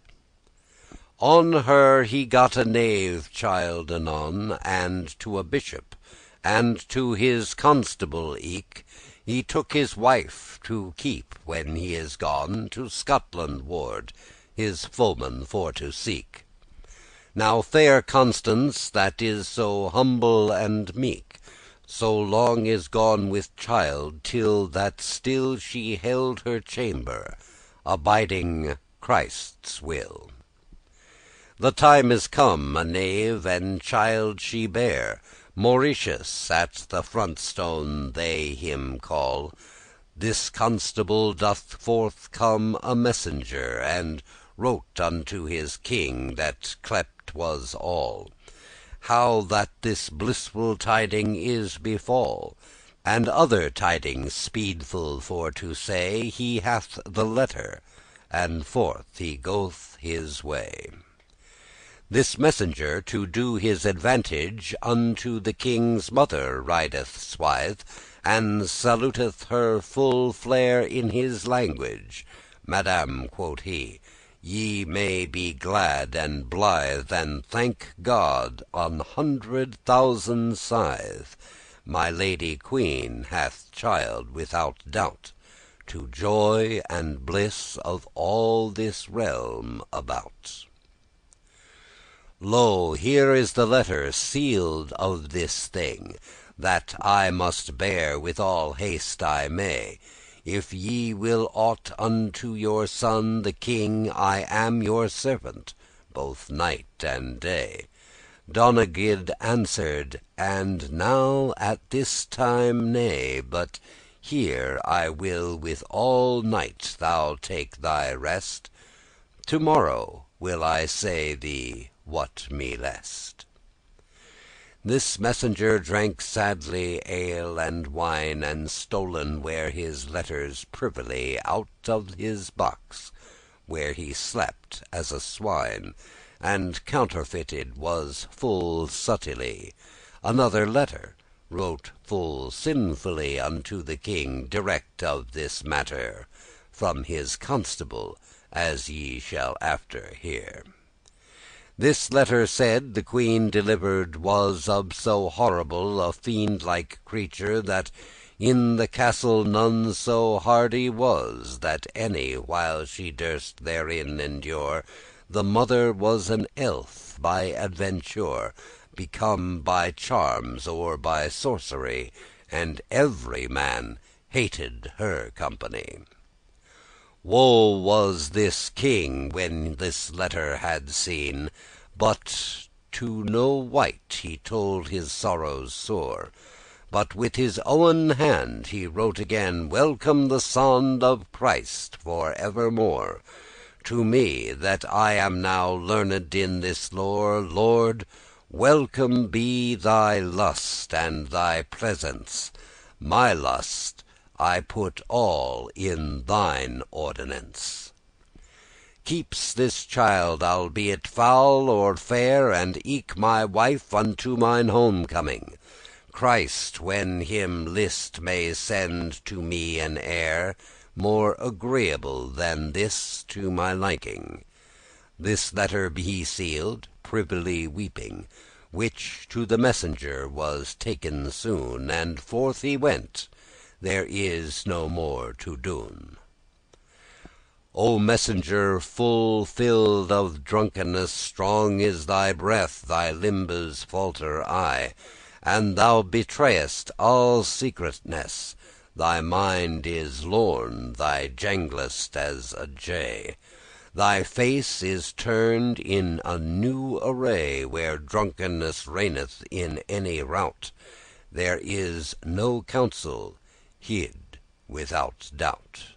On her he got a knave child anon, and to a bishop, and to his constable eke, he took his wife to keep, when he is gone to Scotland ward, his foeman for to seek. Now fair Constance, that is so humble and meek, so long is gone with child, till that still she held her chamber, abiding Christe's will. The time is come, a knave and child she bare, Mauritius at the front stone they him call. This constable doth forth come a messenger, and wrote unto his king that clept was all, how that this blissful tiding is befall, and other tidings speedful for to say. He hath the letter, and forth he goeth his way. This messenger, to do his advantage, unto the king's mother rideth swithe, and saluteth her full fair in his language. Madam, quoth he, ye may be glad and blithe, and thank God an 100,000 sithe. My lady queen hath child without doubt, to joy and bliss of all this realm about. Lo, here is the letter sealed of this thing, that I must bear with all haste I may. If ye will aught unto your son the king, I am your servant both night and day. Donegild answered, and now at this time nay, but here I will with all night thou take thy rest. To morrow will I say thee what me lest. This messenger drank sadly ale and wine, and stolen were his letters privily out of his box, where he slept as a swine, and counterfeited was full subtilly. Another letter wrote full sinfully unto the king, direct of this matter, from his constable, as ye shall after hear. This letter said the queen delivered was of so horrible a fiend-like creature, that in the castle none so hardy was, that any while she durst therein endure. The mother was an elf by adventure, become by charms or by sorcery, and every man hated her company. Woe was this king when this letter had seen, but to no wight he told his sorrows sore. But with his owen hand he wrote again, "Welcome the Son of Christ for evermore. To me, that I am now learned in this lore, Lord, welcome be thy lust and thy presence. My lust I put all in thine ordinance. Keeps this child, albeit foul or fair, and eke my wife, unto mine homecoming. Christ, when him list, may send to me an heir more agreeable than this to my liking." This letter he sealed, privily weeping, which to the messenger was taken soon, and forth he went. There is no more to doen. O messenger, full filled of drunkenness, strong is thy breath, thy limbes falter aye, and thou betrayest all secretness. Thy mind is lorn, thou janglest as a jay. Thy face is turned in a new array. Where drunkenness reigneth in any rout, there is no counsel hid without doubt.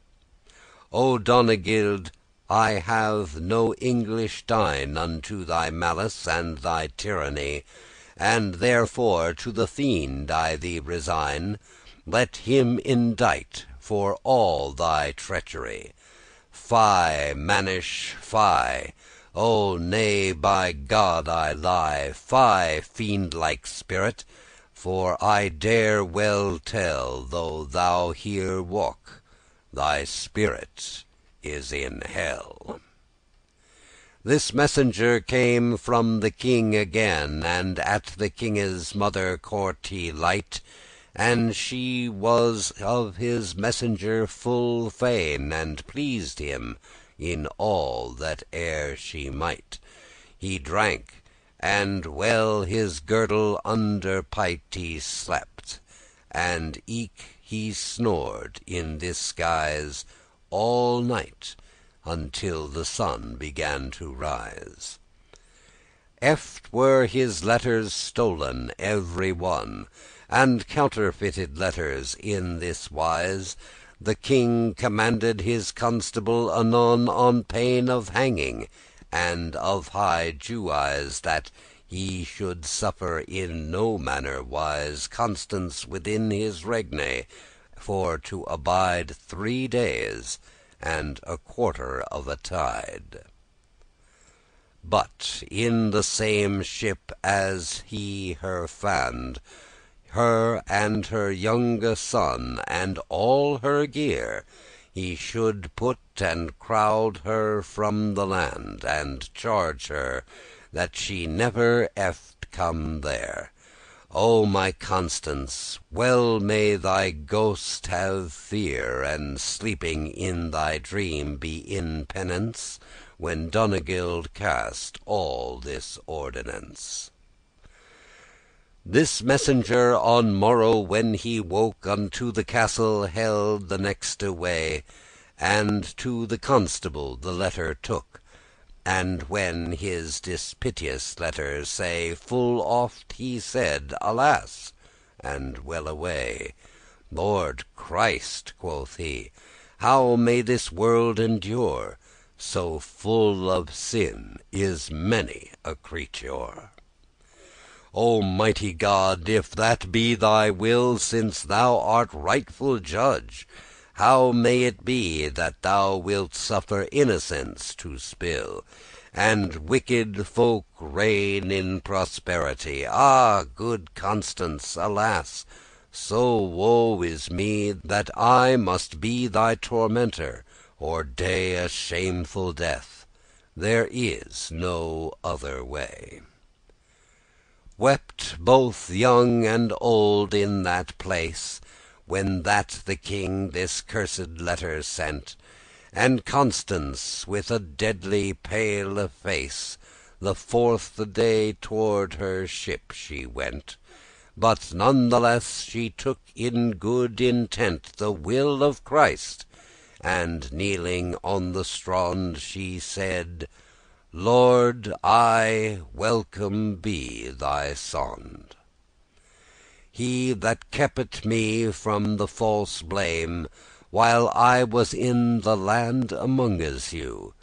O Donegild, I have no English dign Unto thy malice and thy tyranny, And therefore to the fiend I thee resign. Let him indict for all thy treachery. Fie, mannish, fie! O nay, by God I lie. Fie, fiend-like spirit! For I dare well tell, though thou here walk, thy spirit is in hell. This messenger came from the king again, And at the kinge's mother court he light, And she was of his messenger full fain, And pleased him in all that e'er she might. He drank, and well his girdle under pight he slept, And eke he snored in this guise all night, Until the sun began to rise. Eft were his letters stolen every one, And counterfeited letters in this wise. The king commanded his constable anon, On pain of hanging and of high Jewise, That he should suffer in no manner wise Constance within his regne, for to abide 3 days and a quarter of a tide. But in the same ship as he her fand, Her and her younge son, and all her gear, He should put and crowd her from the land, And charge her that she never eft come there. O my Constance, well may thy ghost have fear, And sleeping in thy dream be in penance, When Donegild cast all this ordinance. This messenger on morrow when he woke, Unto the castle held the nexte way, And to the constable the letter took, And when his dispiteous letter say, Full oft he said, "Alas!" and well away. "Lord Christ," quoth he, "how may this world endure? So full of sin is many a creature. O mighty God, if that be thy will, Since thou art rightful judge, how may it be That thou wilt suffer innocence to spill, And wicked folk reign in prosperity? Ah, good Constance, alas! so woe is me, That I must be thy tormentor, or dey a shameful death. there is no other way. Wept both young and old in that place, when that the king this cursed letter sent; And Constance, with a deadly pale face, The fourthe day toward her ship she went. But nonetheless she took in good intent The will of Christ, and kneeling on the strond, She said, "Lord, I welcome be thy sond. He that keepet me from the false blame, While I was in the land amonges you,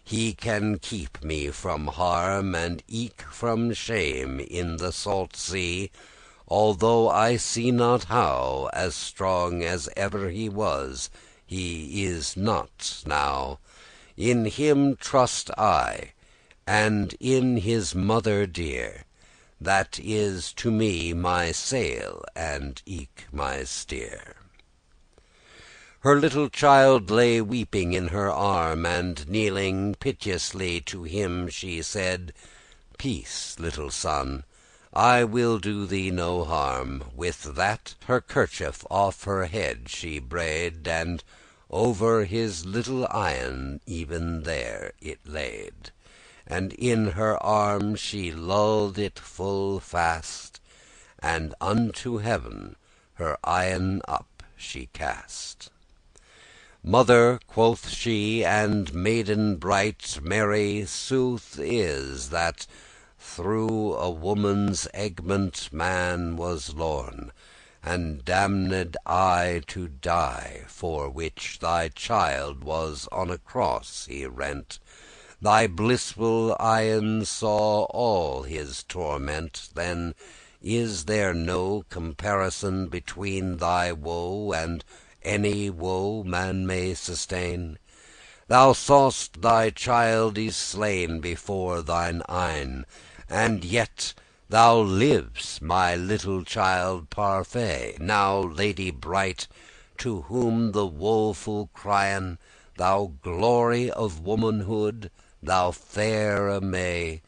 He can keep me from harm, and eke from shame, In the salt sea, although I see not how. As strong as ever he was, he is not now. In him trust I, and in his mother dear, That is to me my sail, and eke my steer." Her little child lay weeping in her arm, And kneeling piteously to him she said, "Peace, little son, I will do thee no harm." With that her kerchief off her head she braid, And over his little eyen even there it laid, And in her arm she lulled it full fast, And unto heaven her eyen up she cast. "Mother," quoth she, "and maiden bright, Marry, sooth is, that through a woman's egment* Man was lorn, and damned aye to die, For which thy child was on a cross y rent. Thy blissful eyen saw all his torment. Then is there no comparison Between thy woe and any woe man may sustain? Thou saw'st thy child is slain before thine eyne, And yet thou lives, my little child parfait. Now, lady bright, to whom the woeful crien, Thou glory of womanhood, thou faire May,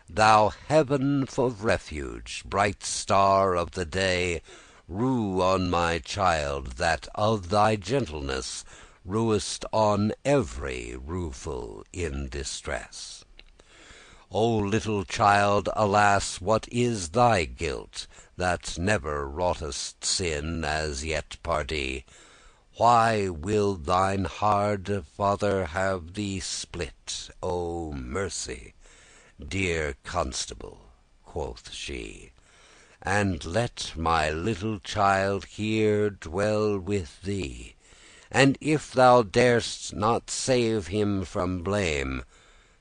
Thou haven of refuge, bright star of the day, Rue on my child, that of thy gentleness Ruest on every rueful in distress. O little child, alas, what is thy guilt, That never wroughtest sin as yet, pardie? Why will thine harde father have thee split? O mercy, deare Constable," quoth she, "And let my little child here dwell with thee; And if thou darest not save him from blame,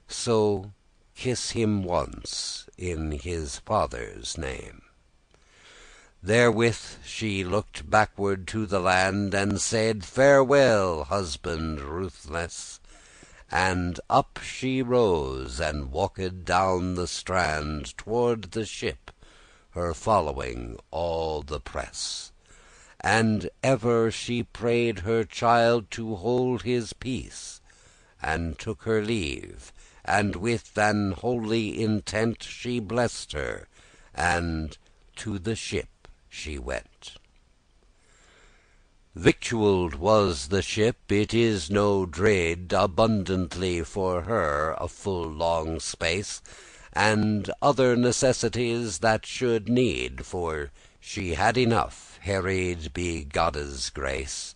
So kiss him once in his father's name." Therewith she looked backward to the land, And said, "Farewell, husband rutheless." And up she rose, and walked down the strand Toward the ship, her following all the press. And ever she prayed her child to hold his peace, And took her leave, and with an holy intent She blessed her, and to the ship she went. Victualled was the ship, it is no dread, Abundantly for her a full long space, And other necessities that should need, For she had enough, harried be Godde's grace.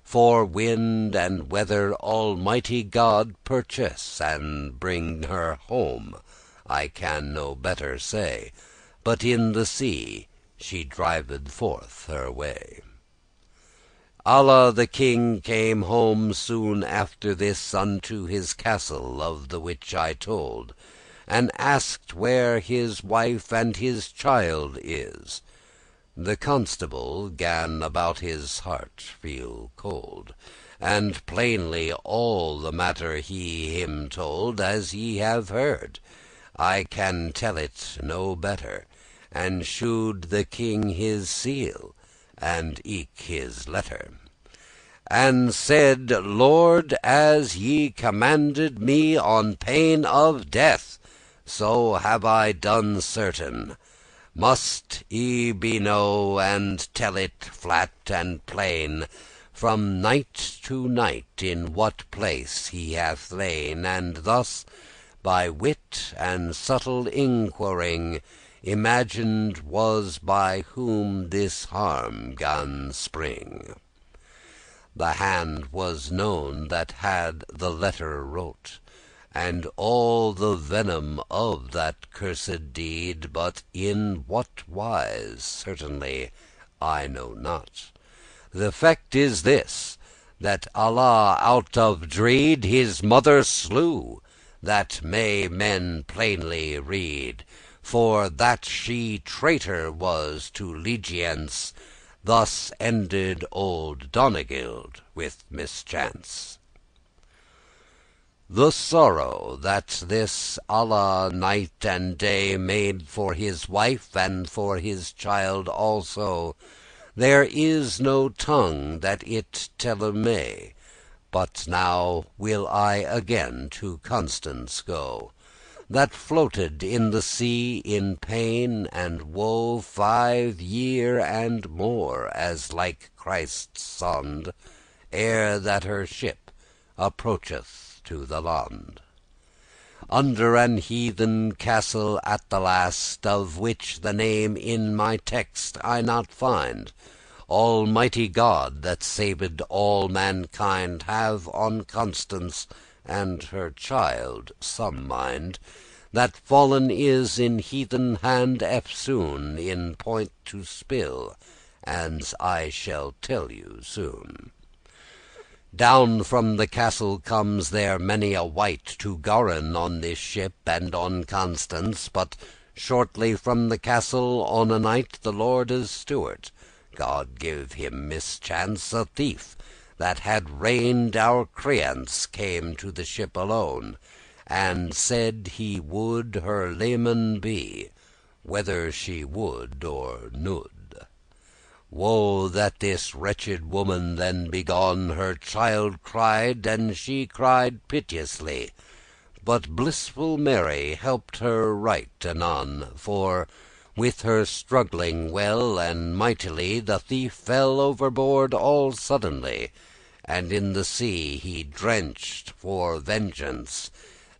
For wind and weather Almighty God purchase And bring her home, I can no better say, But in the sea she drived forth her way. Alla the king came home soon after this Unto his castle, of the which I told, And asked where his wife and his child is. The constable gan about his heart feel cold, And plainly all the matter he him told, As ye have heard, I can tell it no better, And shewed the king his seal, and eke his letter. and said, "Lord, as ye commanded me on pain of death, so have I done certain. Must I be know, and tell it flat and plain, From night to night in what place he hath lain, And thus, by wit and subtle inquiring, Imagined was by whom this harm gan spring. The hand was known that had the letter wrote, And all the venom of that cursed deed, But in what wise certainly I know not. The effect is this, that Allah out of dread His mother slew, that may men plainly read, For that she traitor was to legiance. Thus ended old Donegild with mischance. The sorrow that this Allah night and day made for his wife and for his child also, there is no tongue that it telle may. But now will I again to Constance go, That floated in the sea in pain and woe 5 year and more, as like Christ's sonde, Ere that her ship approacheth to the land. Under an heathen castle at the last, Of which the name in my text I not find, Almighty God, that saved all mankind, Have on Constance and her child some mind, That fallen is in heathen hand eftsoon, In point to spill, as I shall tell you soon. Down from the castle comes there many a wight To garren* on this ship and on Constance, But shortly from the castle on a night The lorde's steward, God give him mischance, A thief that had rained our creance, Came to the ship alone, and said he would her leman be, Whether she would or nould. Woe that this wretched woman then begone Her child cried, and she cried piteously, But blissful Mary helped her right anon, For with her struggling well and mightily, The thief fell overboard all suddenly, And in the sea he drenched for vengeance,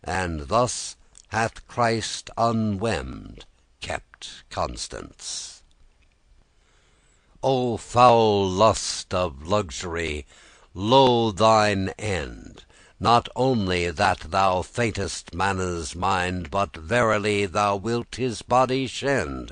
And thus hath Christ unwemmed* kept Constance. O foul lust of luxury, lo thine end! Not only that thou fatest manne's mind, But verily thou wilt his body shend.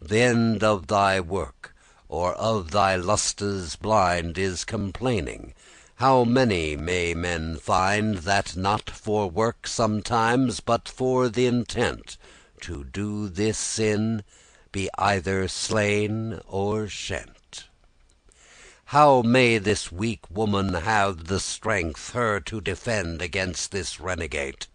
Th' end of thy work, or of thy lustes blind, Is complaining. How many may men find, That not for work sometimes, but for th' intent To do this sin, be either slain or shent? How may this weak woman have the strength Her to defend against this renegate?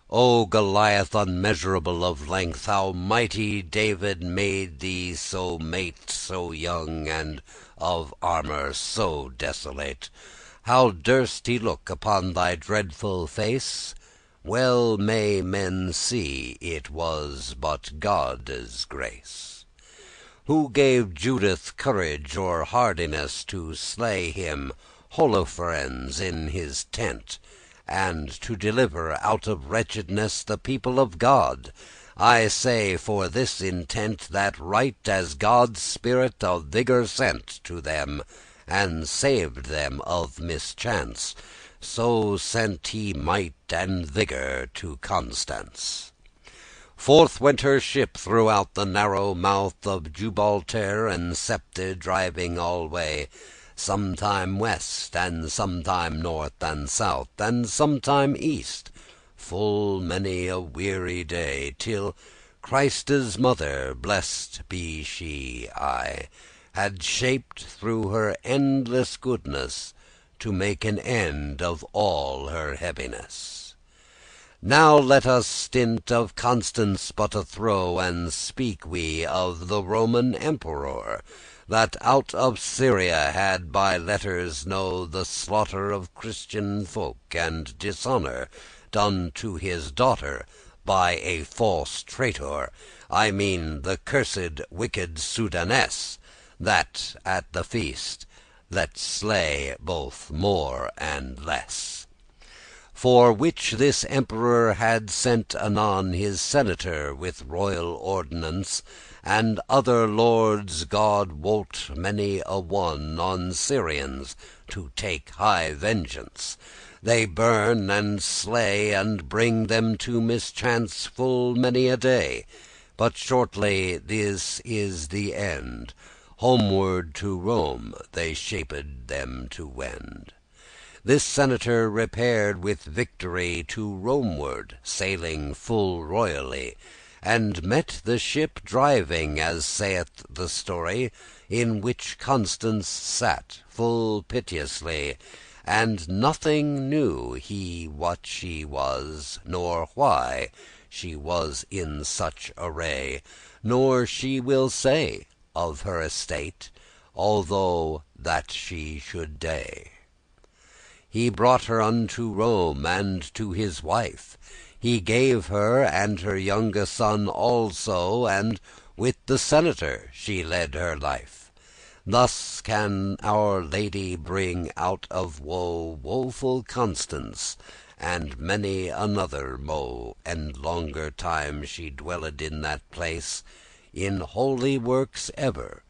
O Goliath unmeasurable of length, How mighty David made thee so mate, So young, and of armour so desolate! How durst he look upon thy dreadful face? Well may men see it was but Godde's grace. Who gave Judith courage or hardiness To slay him Holofernes in his tent, And to deliver out of wretchedness The people of God? I say for this intent, That right as God's spirit of vigour sent To them, and saved them of mischance, So sent he might and vigour to Constance. Forth went her ship throughout the narrow mouth Of Jubalter and Septe, driving alway, Sometime west, and sometime north and south, And sometime east, full many a weary day, Till Christe's mother, blessed be she aye, Had shaped through her endless goodness To make an end of all her heaviness. Now let us stint* of Constance but a throw, And speak we of the Roman emperor. that out of Syria had by letters know the slaughter of Christian folk, and dishonour done to his daughter by a false traitor, I mean the cursed wicked Soudaness, that at the feast let slay both more and less. For which this emperor had sent anon his senator with royal ordinance, and other lords, God wot many a one, on Syrians to take high vengeance. They burn and slay, and bring them to mischance full many a day. But shortly this is the end. Homeward to Rome they shaped them to wend. This senator repaired with victory to Romeward, sailing full royally, and met the ship driving, as saith the story, in which Constance sat full piteously, and nothing knew he what she was, nor why she was in such array, nor she will say of her estate, although that she should dey. He brought her unto Rome, and to his wife he gave her, and her younge son also, and with the senator she led her life. Thus can Our Lady bring out of woe woful Constance, and many another mo', and longer time she dwelled in that place, in holy works ever,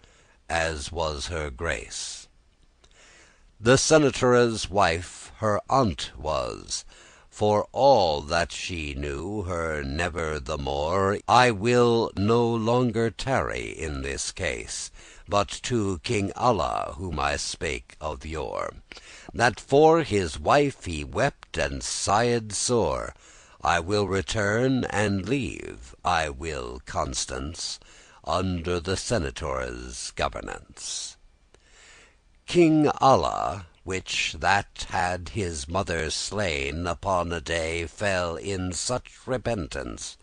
as was her grace. The senatore's wife her aunt was, for all that she knew her never the more. I will no longer tarry in this case, but to King Alla, whom I spake of yore, that for his wife he wept and sighed sore, I will return and leave I will Constance under the senatore's governance. King Alla, which that had his mother slain, upon a day fell in such repentance,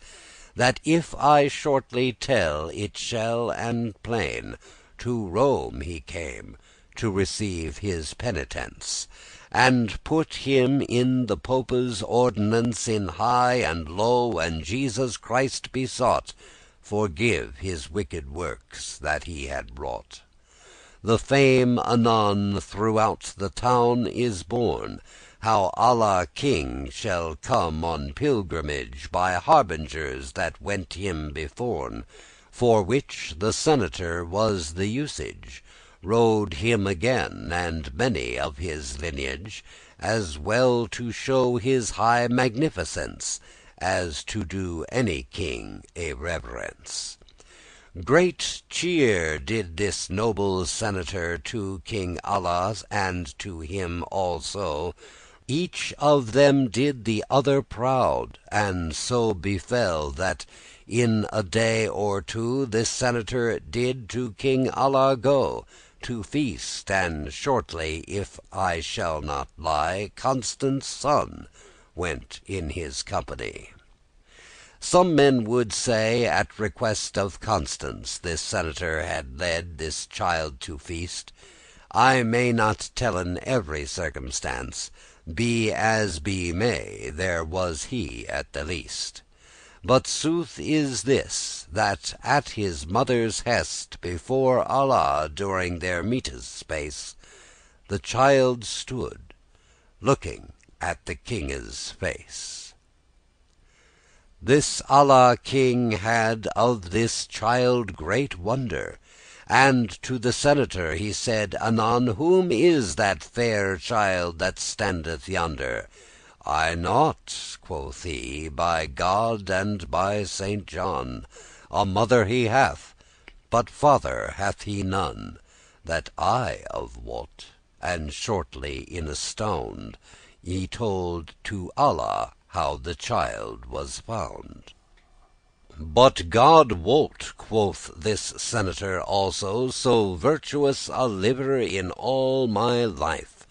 that if I shortly tell it shall and plain, to Rome he came to receive his penitence, and put him in the Pope's ordinance in high and low, and Jesus Christ besought forgive his wicked works that he had wrought. The fame anon throughout the town is born, how Alla king shall come on pilgrimage by harbingers that went him beforn, for which the senator was the usage, rode him again, and many of his lineage, as well to show his high magnificence, as to do any king a reverence. Great cheer did this noble senator to King Alla, and to him also. Each of them did the other proud, and so befell that in a day or two this senator did to King Alla go to feast, and shortly, if I shall not lie, Constance's son went in his company. Some men would say, at request of Constance, this senator had led this child to feast. I may not tellen every circumstance, be as be may, there was he at the least. But sooth is this, that at his mother's hest, before Alla during their meate's space, the child stood, looking at the kinge's face. This Alla king had of this child great wonder, and to the senator he said anon, "Whom is that fair child that standeth yonder?" "I nought," quoth he, "by God and by Saint John. A mother he hath, but father hath he none, That I of wot." And shortly in a stonde He told to Alla how the child was found. "But God wot," quoth this senator also, "So virtuous a liver in all my life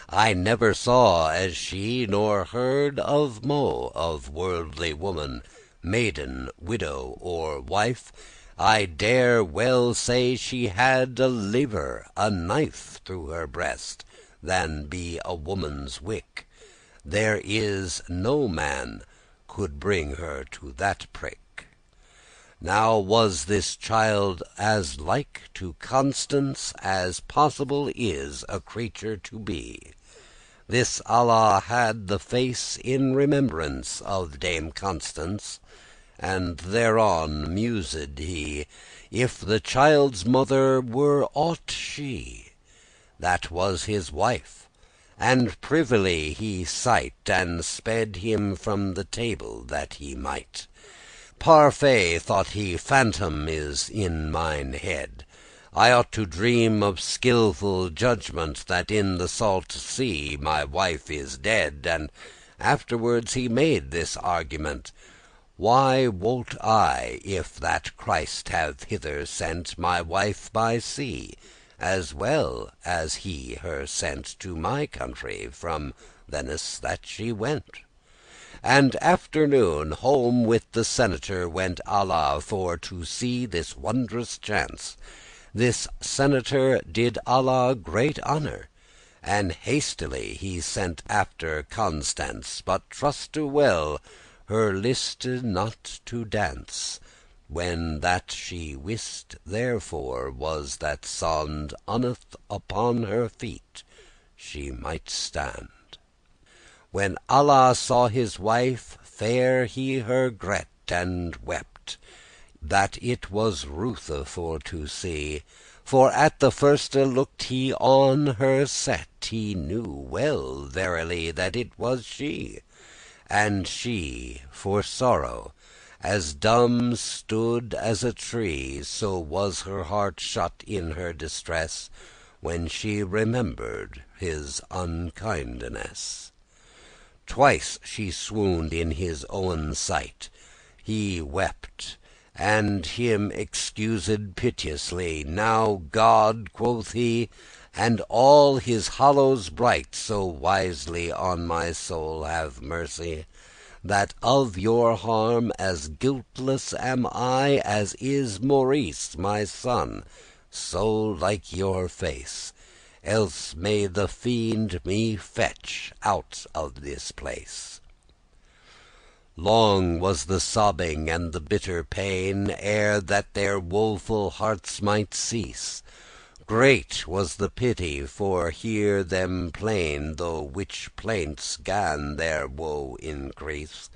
I never saw as she, nor heard of mo' Of worldly woman, maiden, widow, or wife. I dare well say she had a lever a knife through her breast, than be a woman's wick. There is no man could bring her to that prick. Now was this child as like to Constance as possible is a creature to be. This Allah had the face in remembrance of Dame Constance, and thereon mused he, if the child's mother were aught she, that was his wife, and privily he sight, and sped him from the table that he might. Parfait, thought he, phantom is in mine head. I ought to dream of skilful judgment, that in the salt sea my wife is dead. And afterwards he made this argument: Why wot I if that Christ have hither sent my wife by sea, as well as he her sent to my country from Venice that she went? And afternoon home with the senator went Alla for to see this wondrous chance. This senator did Alla great honour, and hastily he sent after Constance, but truste well her liste not to dance, when that she wist therefore was that sond unneth upon her feet she might stand. When Alla saw his wife fair, he her gret and wept, that it was ruth for to see. For at the firste looked he on her set, he knew well verily that it was she. And she for sorrow as dumb stood as a tree, so was her heart shut in her distress, when she remembered his unkindness. Twice she swooned in his owen sight. He wept, and him excused piteously. Now God, quoth he, and all his hallows bright, so wisely on my soul have mercy, that of your harm as guiltless am I as is Maurice my son, so like your face. Else may the fiend me fetch out of this place. Long was the sobbing and the bitter pain, ere that their woeful hearts might cease. Great was the pity for hear them plain, though which plaints gan their woe increase.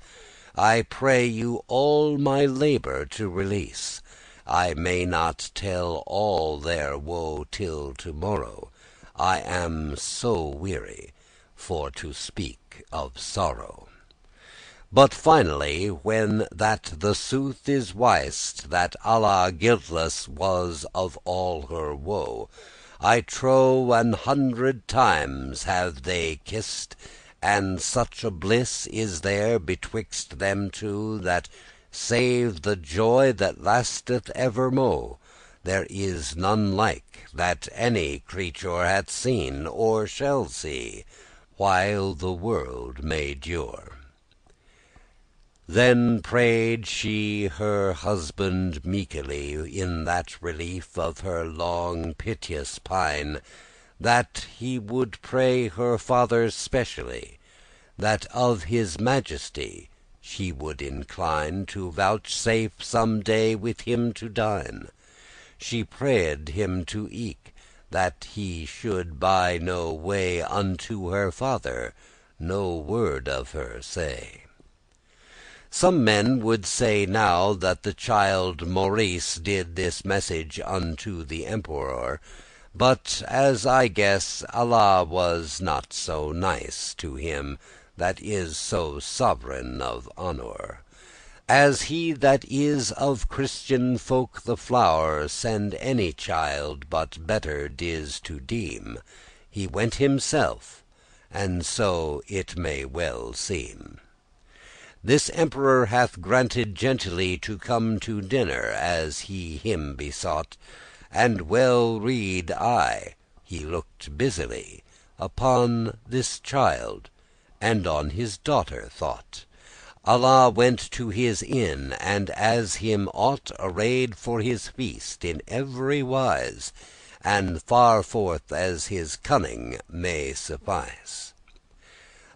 I pray you all my labour to release. I may not tell all their woe till to morrow, I am so weary for to speak of sorrow. But finally, when that the sooth is wist, that Allah guiltless was of all her woe, I trow 100 times have they kissed, and such a bliss is there betwixt them two, that save the joy that lasteth evermo', there is none like that any creature hath seen or shall see, while the world may dure. Then prayed she her husband meekely, in that relief of her long piteous pine, that he would pray her father specially, that of his majesty she would incline to vouchsafe some day with him to dine. She prayed him to eke, that he should by no way unto her father no word of her say. Some men would say now that the child Maurice did this message unto the emperor, but as I guess, Allah was not so nice to him that is so sovereign of honour. As he that is of Christian folk the flower Send any child, but better dis to deem, He went himself, and so it may well seem. This emperor hath granted gentilly to come to dinner, as he him besought, and well rede I, he looked busily upon this child, and on his daughter thought. Allah went to his inn, and as him ought arrayed for his feast in every wise, and far forth as his cunning may suffice.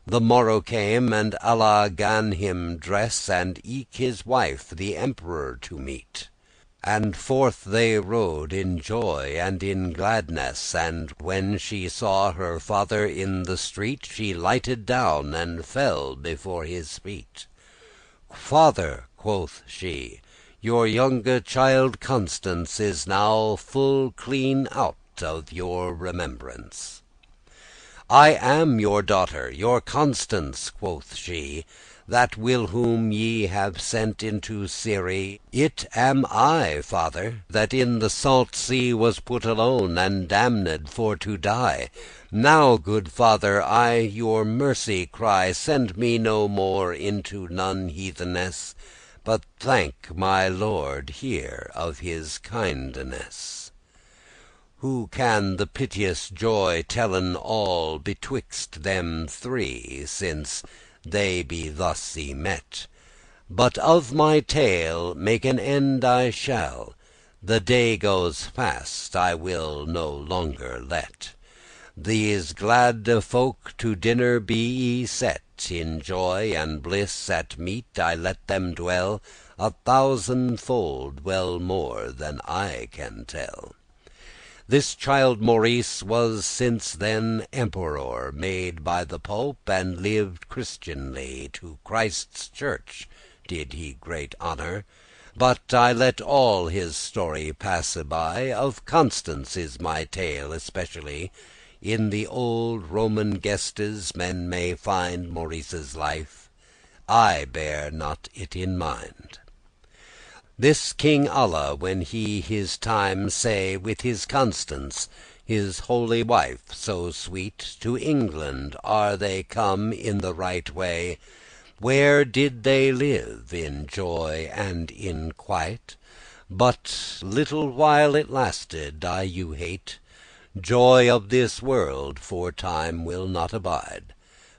The morrow came, and Allah gan him dress, and eke his wife the emperor to meet. And forth they rode in joy and in gladness, and when she saw her father in the street, she lighted down and fell before his feet. "Father," quoth she, "your younge child Constance is now full clean out of your remembrance." "I am your daughter, your Constance," quoth she, "that whilom ye have sent into Syrie. It am I, father, that in the salt sea Was put alone, and damned for to die. Now, good father, I your mercy cry, Send me no more into none heatheness, But thank my Lord here of his kindness." Who can the piteous joy tellen all Betwixt them three, since they be thus y met? But of my tale make an end I shall; The day goes fast, I will no longer let. These glade folk to dinner be y set; In joy and bliss at meat I let them dwell, 1,000-fold well more than I can tell. This child Maurice was since then emperour, Made by the Pope, and lived Christianly. To Christe's church did he great honour. But I let all his story passe by. Of Constance is my tale especially. In the old Roman gestes men may find Maurice's life; I bear not it in mind. This King Alla, when he his time say With his Constance, his holy wife so sweet, To England are they come in the right way, Where did they live in joy and in quiet. But little while it lasted, I you hate. Joy of this world for time will not abide;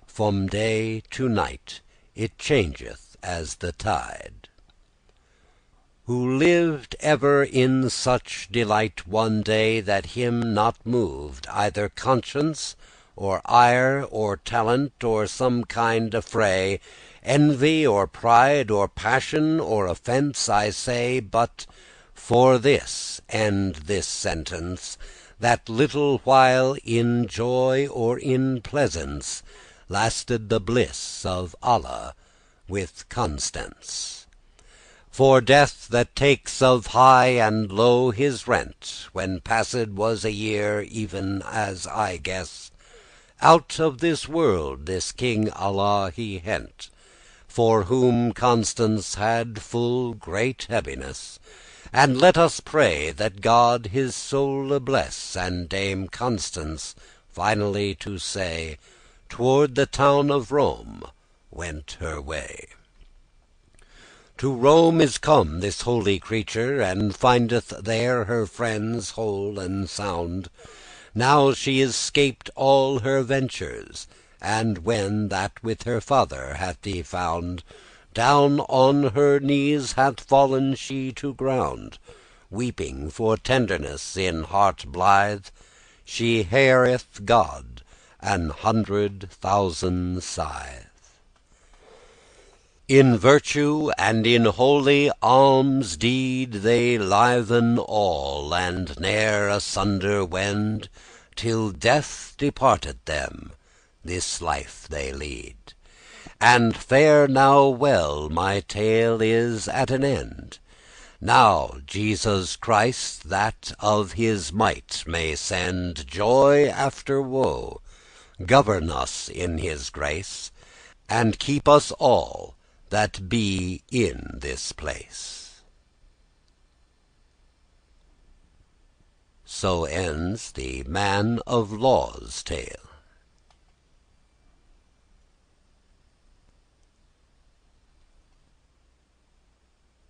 From day to night it changeth as the tide. Who lived ever in such delight one day, That him not moved either conscience, or ire, or talent, or some kind affray, Envy, or pride, or passion, or offence, I say but for this end this sentence, That little while in joy or in pleasance Lasted the bliss of Alla with Constance. For death that takes of high and low his rent, When passed was a year, even as I guess, Out of this world this King Alla he hent, For whom Constance had full great heaviness. And let us pray that God his soule bless, And Dame Constance finally to say Toward the town of Rome went her way. To Rome is come this holy creature, And findeth there her friends whole and sound. Now she is scaped all her ventures, And when that with her father hath y found, Down on her knees hath fallen she to ground, Weeping for tenderness in hearte blithe. She heareth God an 100,000 sithe. In virtue and in holy alms deed They liven all, and ne'er asunder wend, Till death departeth them, this life they lead. And fare now well, my tale is at an end. Now Jesus Christ, that of his might may send Joy after woe, govern us in his grace, And keep us all that be in this place. So ends the Man of Law's tale.